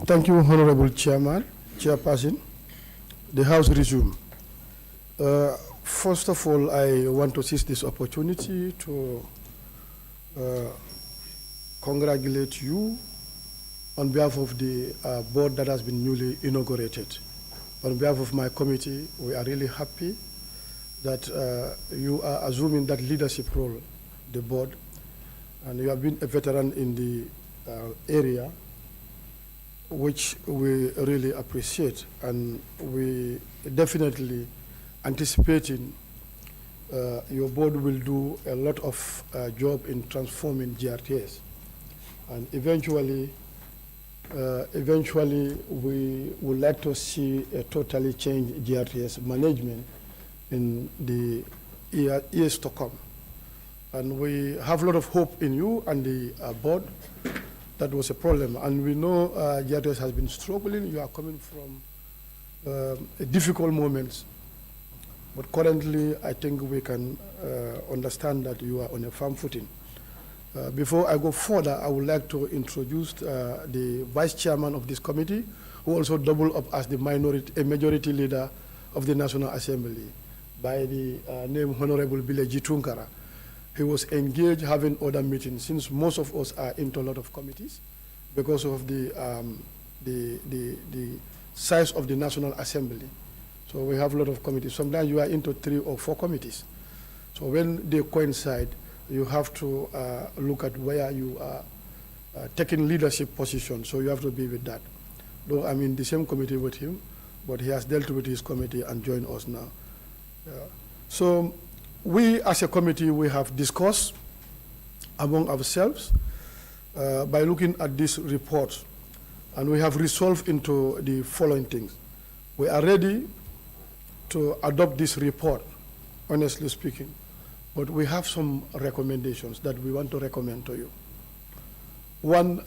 Thank you, Honorable Chairperson. The House resume. First of all, I want to seize this opportunity to congratulate you on behalf of the board that has been newly inaugurated. On behalf of my committee, we are really happy that you are assuming that leadership role, the board, and you have been a veteran in the area, which we really appreciate, and we definitely anticipating your board will do a lot of job in transforming GRTS, and eventually we would like to see a totally changed GRTS management in the years to come. And we have a lot of hope in you and the board. That was a problem. And we know GRTS has been struggling. You are coming from difficult moments. But currently, I think we can understand that you are on a firm footing. Before I go further, I would like to introduce the vice chairman of this committee, who also doubled up as the majority leader of the National Assembly, by the name Honorable Bileji Tunkara. He was engaged having other meetings, since most of us are into a lot of committees because of the size of the National Assembly. So we have a lot of committees. Sometimes you are into 3 or 4 committees. So when they coincide, you have to look at where you are taking leadership position. So you have to be with that. Though I'm in the same committee with him, but he has dealt with his committee and joined us now. So we as a committee, we have discussed among ourselves by looking at this report, and we have resolved into the following things. We are ready to adopt this report, honestly speaking, but we have some recommendations that we want to recommend to you. One,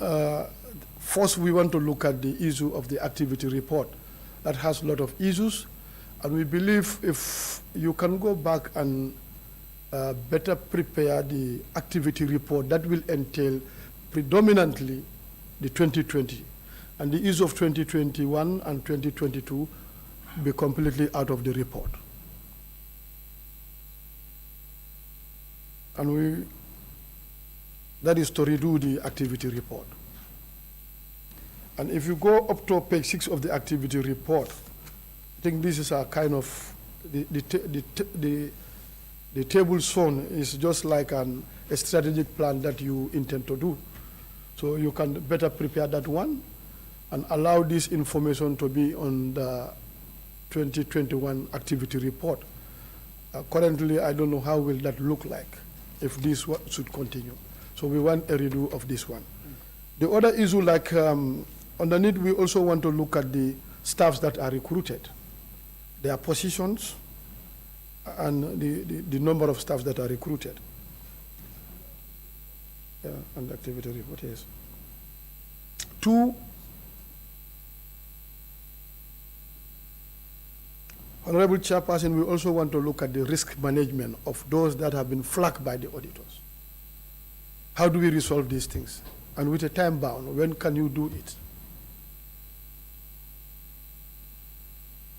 first we want to look at the issue of the activity report. That has a lot of issues, and we believe if you can go back and better prepare the activity report, that will entail predominantly the 2020, and the issue of 2021 and 2022 be completely out of the report. And that is to redo the activity report. And if you go up to page 6 of the activity report, I think this is a kind of, the table shown is just like a strategic plan that you intend to do. So you can better prepare that one and allow this information to be on the 2021 activity report. Currently, I don't know how will that look like if this should continue. So we want a redo of this one. The other issue, like underneath, we also want to look at the staffs that are recruited, their positions, and the number of staff that are recruited. Yeah, and activity report, yes. 2, Honorable Chairperson, we also want to look at the risk management of those that have been flagged by the auditors. How do we resolve these things? And with a time bound, when can you do it?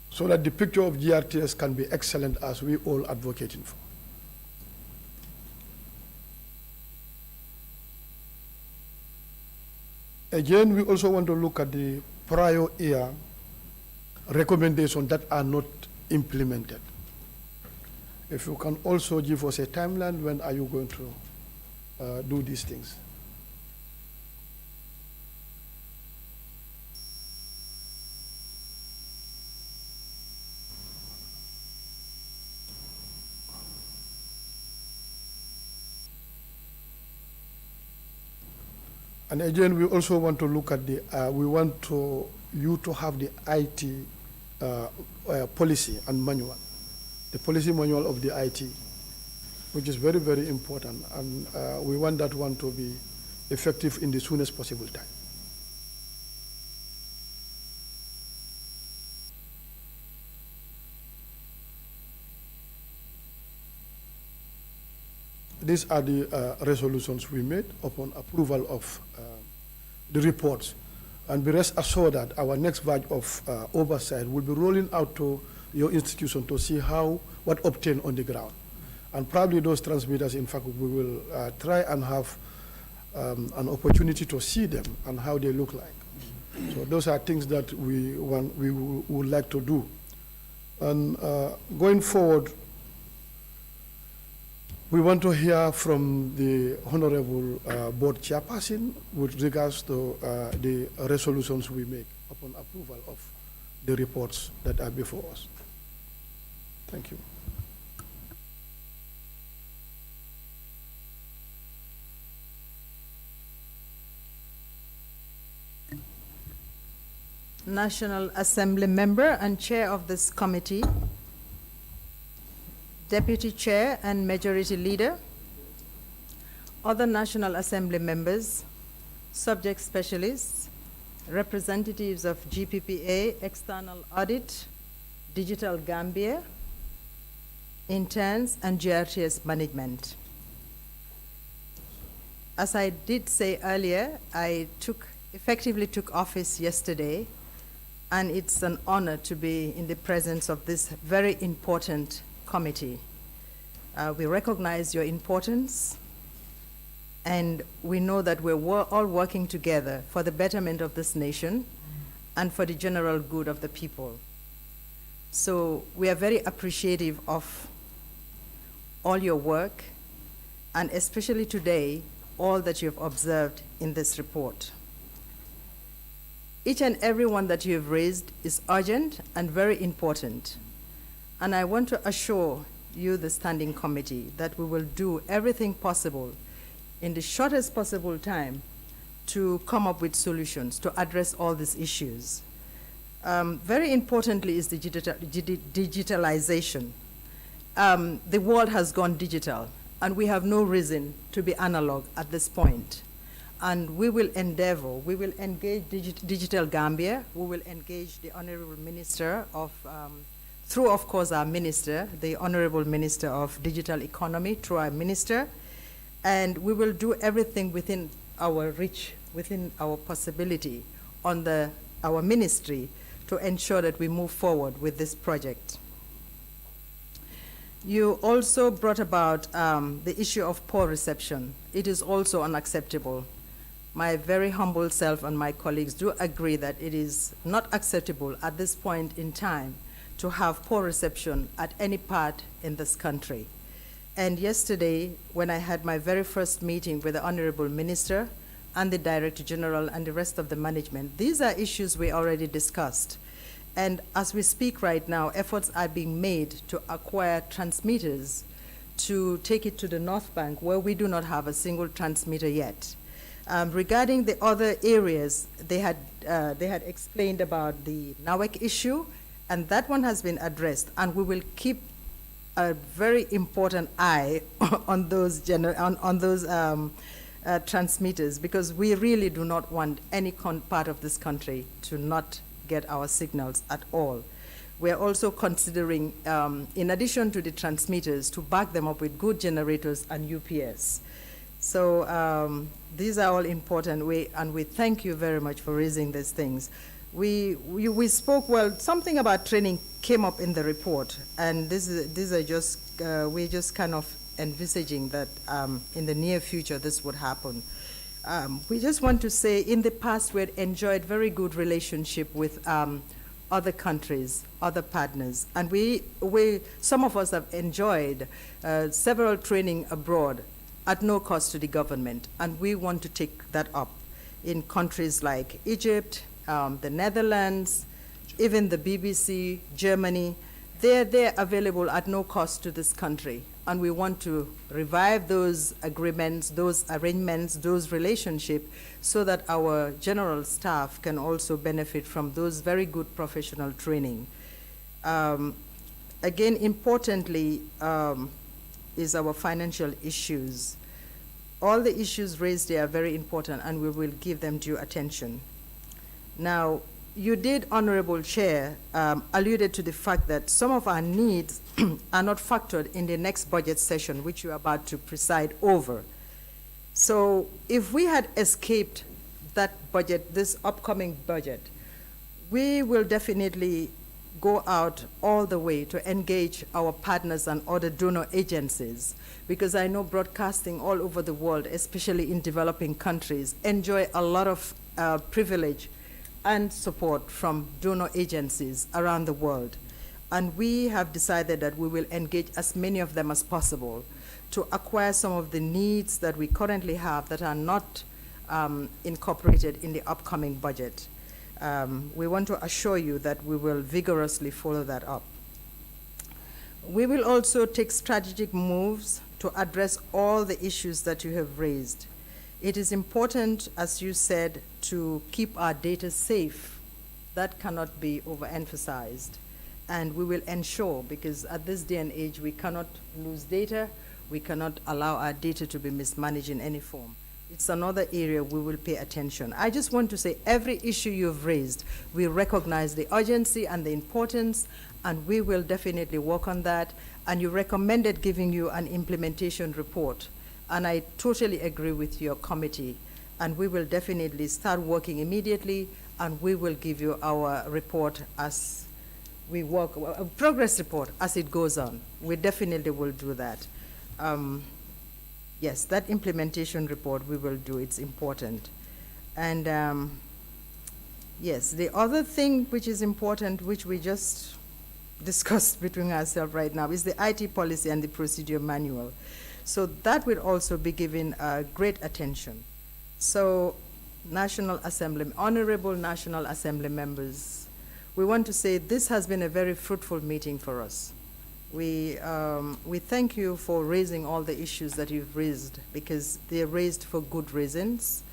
So that the picture of GRTS can be excellent as we all advocating for. Again, we also want to look at the prior year recommendations that are not implemented. If you can also give us a timeline, when are you going to do these things? And again, we also want to look at the, we want you to have the IT policy and manual, the policy manual of the IT, which is very, very important. And we want that one to be effective in the soonest possible time. These are the resolutions we made upon approval of the reports. And be rest assured that our next batch of oversight will be rolling out to your institution to see what obtained on the ground. And probably those transmitters, in fact, we will try and have an opportunity to see them and how they look like. So those are things that we would like to do. And going forward, we want to hear from the Honorable Board Chairperson with regards to the resolutions we make upon approval of the reports that are before us. Thank you. National Assembly member and chair of this committee, deputy chair and majority leader, other National Assembly members, subject specialists, representatives of GPPA, external audit, Digital Gambia, interns, and GRTS management. As I did say earlier, I effectively took office yesterday, and it's an honor to be in the presence of this very important committee. We recognize your importance, and we know that we're all working together for the betterment of this nation and for the general good of the people. So we are very appreciative of all your work, and especially today, all that you've observed in this report. Each and every one that you have raised is urgent and very important. And I want to assure you, the Standing Committee, that we will do everything possible in the shortest possible time to come up with solutions to address all these issues. Very importantly is the digitalization. The world has gone digital, and we have no reason to be analog at this point. And we will endeavor, we will engage Digital Gambia, we will engage the Honorable Minister of, through of course our Minister, the Honorable Minister of Digital Economy, through our Minister, and we will do everything within our reach, within our possibility on our ministry to ensure that we move forward with this project. You also brought about the issue of poor reception. It is also unacceptable. My very humble self and my colleagues do agree that it is not acceptable at this point in time to have poor reception at any part in this country. And yesterday, when I had my very first meeting with the Honorable Minister and the Director General and the rest of the management, these are issues we already discussed. And as we speak right now, efforts are being made to acquire transmitters to take it to the North Bank, where we do not have a single transmitter yet. Regarding the other areas, they had explained about the NAWEC issue, and that one has been addressed, and we will keep a very important eye on those transmitters, because we really do not want any part of this country to not get our signals at all. We're also considering, in addition to the transmitters, to back them up with good generators and UPS. So these are all important, and we thank you very much for raising these things. We spoke, well, something about training came up in the report, and these are just, we're just kind of envisaging that in the near future this would happen. We just want to say, in the past we had enjoyed very good relationship with other countries, other partners, and some of us have enjoyed several training abroad at no cost to the government, and we want to take that up in countries like Egypt, the Netherlands, even the BBC, Germany. They're available at no cost to this country, and we want to revive those agreements, those arrangements, those relationships, so that our general staff can also benefit from those very good professional training. Again, importantly, is our financial issues. All the issues raised there are very important, and we will give them due attention. Now, you did, Honorable Chair, alluded to the fact that some of our needs are not factored in the next budget session, which you're about to preside over. So if we had escaped that budget, this upcoming budget, we will definitely go out all the way to engage our partners and other donor agencies, because I know broadcasting all over the world, especially in developing countries, enjoy a lot of privilege and support from donor agencies around the world. And we have decided that we will engage as many of them as possible to acquire some of the needs that we currently have that are not incorporated in the upcoming budget. We want to assure you that we will vigorously follow that up. We will also take strategic moves to address all the issues that you have raised. It is important, as you said, to keep our data safe. That cannot be overemphasized. And we will ensure, because at this day and age, we cannot lose data, we cannot allow our data to be mismanaged in any form. It's another area we will pay attention. I just want to say every issue you've raised, we recognize the urgency and the importance, and we will definitely work on that. And you recommended giving you an implementation report. And I totally agree with your committee. And we will definitely start working immediately, and we will give you our report as we work, a progress report as it goes on. We definitely will do that. Yes, that implementation report we will do, it's important. And yes, the other thing which is important, which we just discussed between ourselves right now, is the IT policy and the procedure manual. So that will also be given great attention. So National Assembly, honorable National Assembly members, we want to say this has been a very fruitful meeting for us. We thank you for raising all the issues that you've raised, because they're raised for good reasons,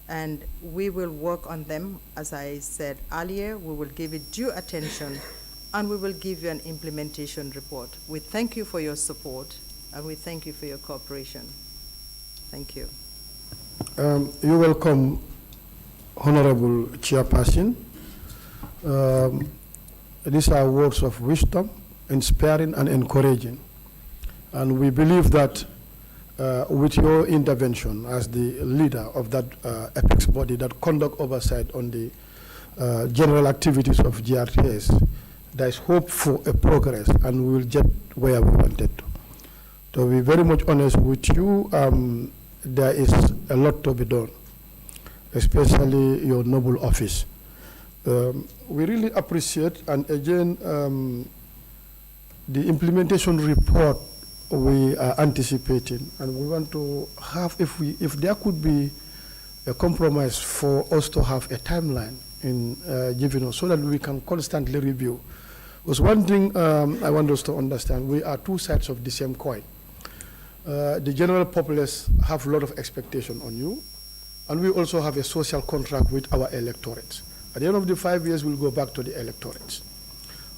and we will work on them. As I said earlier, we will give it due attention, and we will give you an implementation report. We thank you for your support, and we thank you for your cooperation. Thank you. You're welcome, Honorable Chairperson. These are words of wisdom, inspiring and encouraging. And we believe that with your intervention as the leader of that apex body that conduct oversight on the general activities of GRTS, there is hope for a progress, and we will get where we wanted to. To be very much honest with you, there is a lot to be done, especially your noble office. We really appreciate, and again, the implementation report we are anticipating, and we want to have, if there could be a compromise for us to have a timeline in giving us, so that we can constantly review. Because one thing I want us to understand, we are two sides of the same coin. The general populace have a lot of expectation on you, and we also have a social contract with our electorates. At the end of the 5 years, we'll go back to the electorates,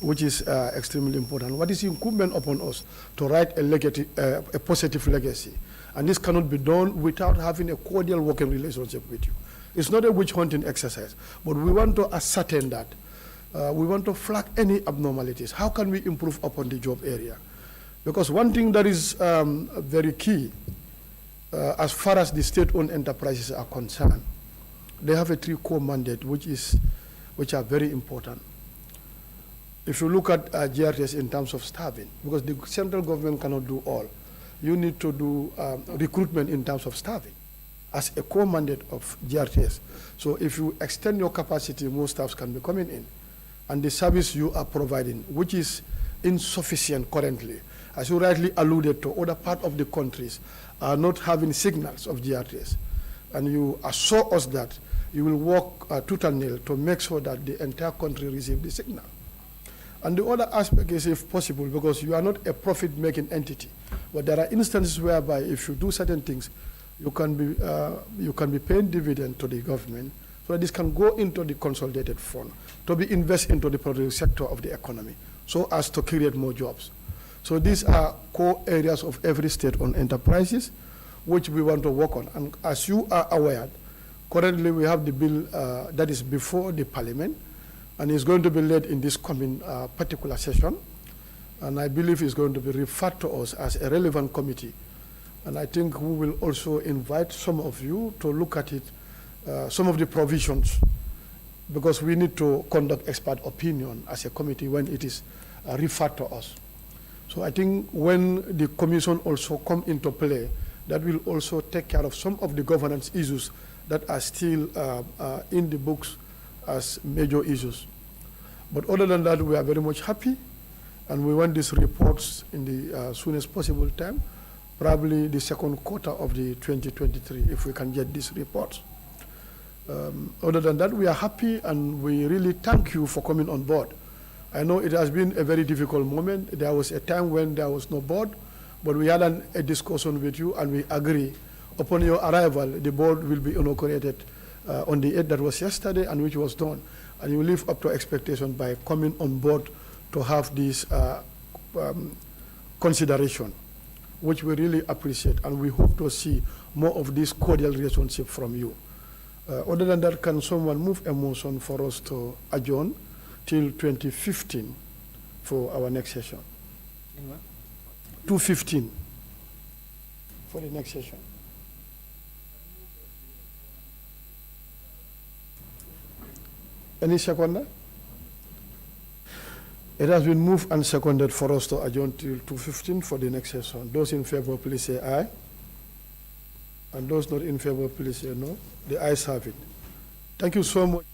which is extremely important. What is incumbent upon us to write a positive legacy, and this cannot be done without having a cordial working relationship with you. It's not a witch hunting exercise, but we want to ascertain that. We want to flag any abnormalities. How can we improve upon the job area? Because one thing that is very key, as far as the state-owned enterprises are concerned, they have a 3-core mandate, which are very important. If you look at GRTS in terms of staffing, because the central government cannot do all, you need to do recruitment in terms of staffing as a core mandate of GRTS. So if you extend your capacity, more staffs can be coming in. And the service you are providing, which is insufficient currently, as you rightly alluded to, other parts of the countries are not having signals of GRTS. And you assure us that you will work tooth and nail to make sure that the entire country receives the signal. And the other aspect is, if possible, because you are not a profit-making entity, but there are instances whereby if you do certain things, you can be paying dividend to the government, so that this can go into the consolidated fund to be invested into the productive sector of the economy, so as to create more jobs. So these are core areas of every state-owned enterprises, which we want to work on. And as you are aware, currently we have the bill that is before the Parliament, and is going to be led in this coming particular session. And I believe it's going to be referred to us as a relevant committee. And I think we will also invite some of you to look at it some of the provisions, because we need to conduct expert opinion as a committee when it is referred to us. So I think when the commission also come into play, that will also take care of some of the governance issues that are still in the books as major issues. But other than that, we are very much happy, and we want these reports in the soonest possible time, probably the second quarter of the 2023, if we can get these reports. Other than that, we are happy, and we really thank you for coming on board. I know it has been a very difficult moment. There was a time when there was no board, but we had a discussion with you, and we agree. Upon your arrival, the board will be inaugurated on the 8th, that was yesterday, and which was done. And you live up to expectation by coming on board to have this consideration, which we really appreciate, and we hope to see more of this cordial relationship from you. Other than that, can someone move a motion for us to adjourn till 2015 for our next session? 2:15 for the next session. Any seconder? It has been moved and seconded for us to adjourn till 2:15 for the next session. Those in favor, please say aye. And those not in favor, please say no. The ayes have it. Thank you so much.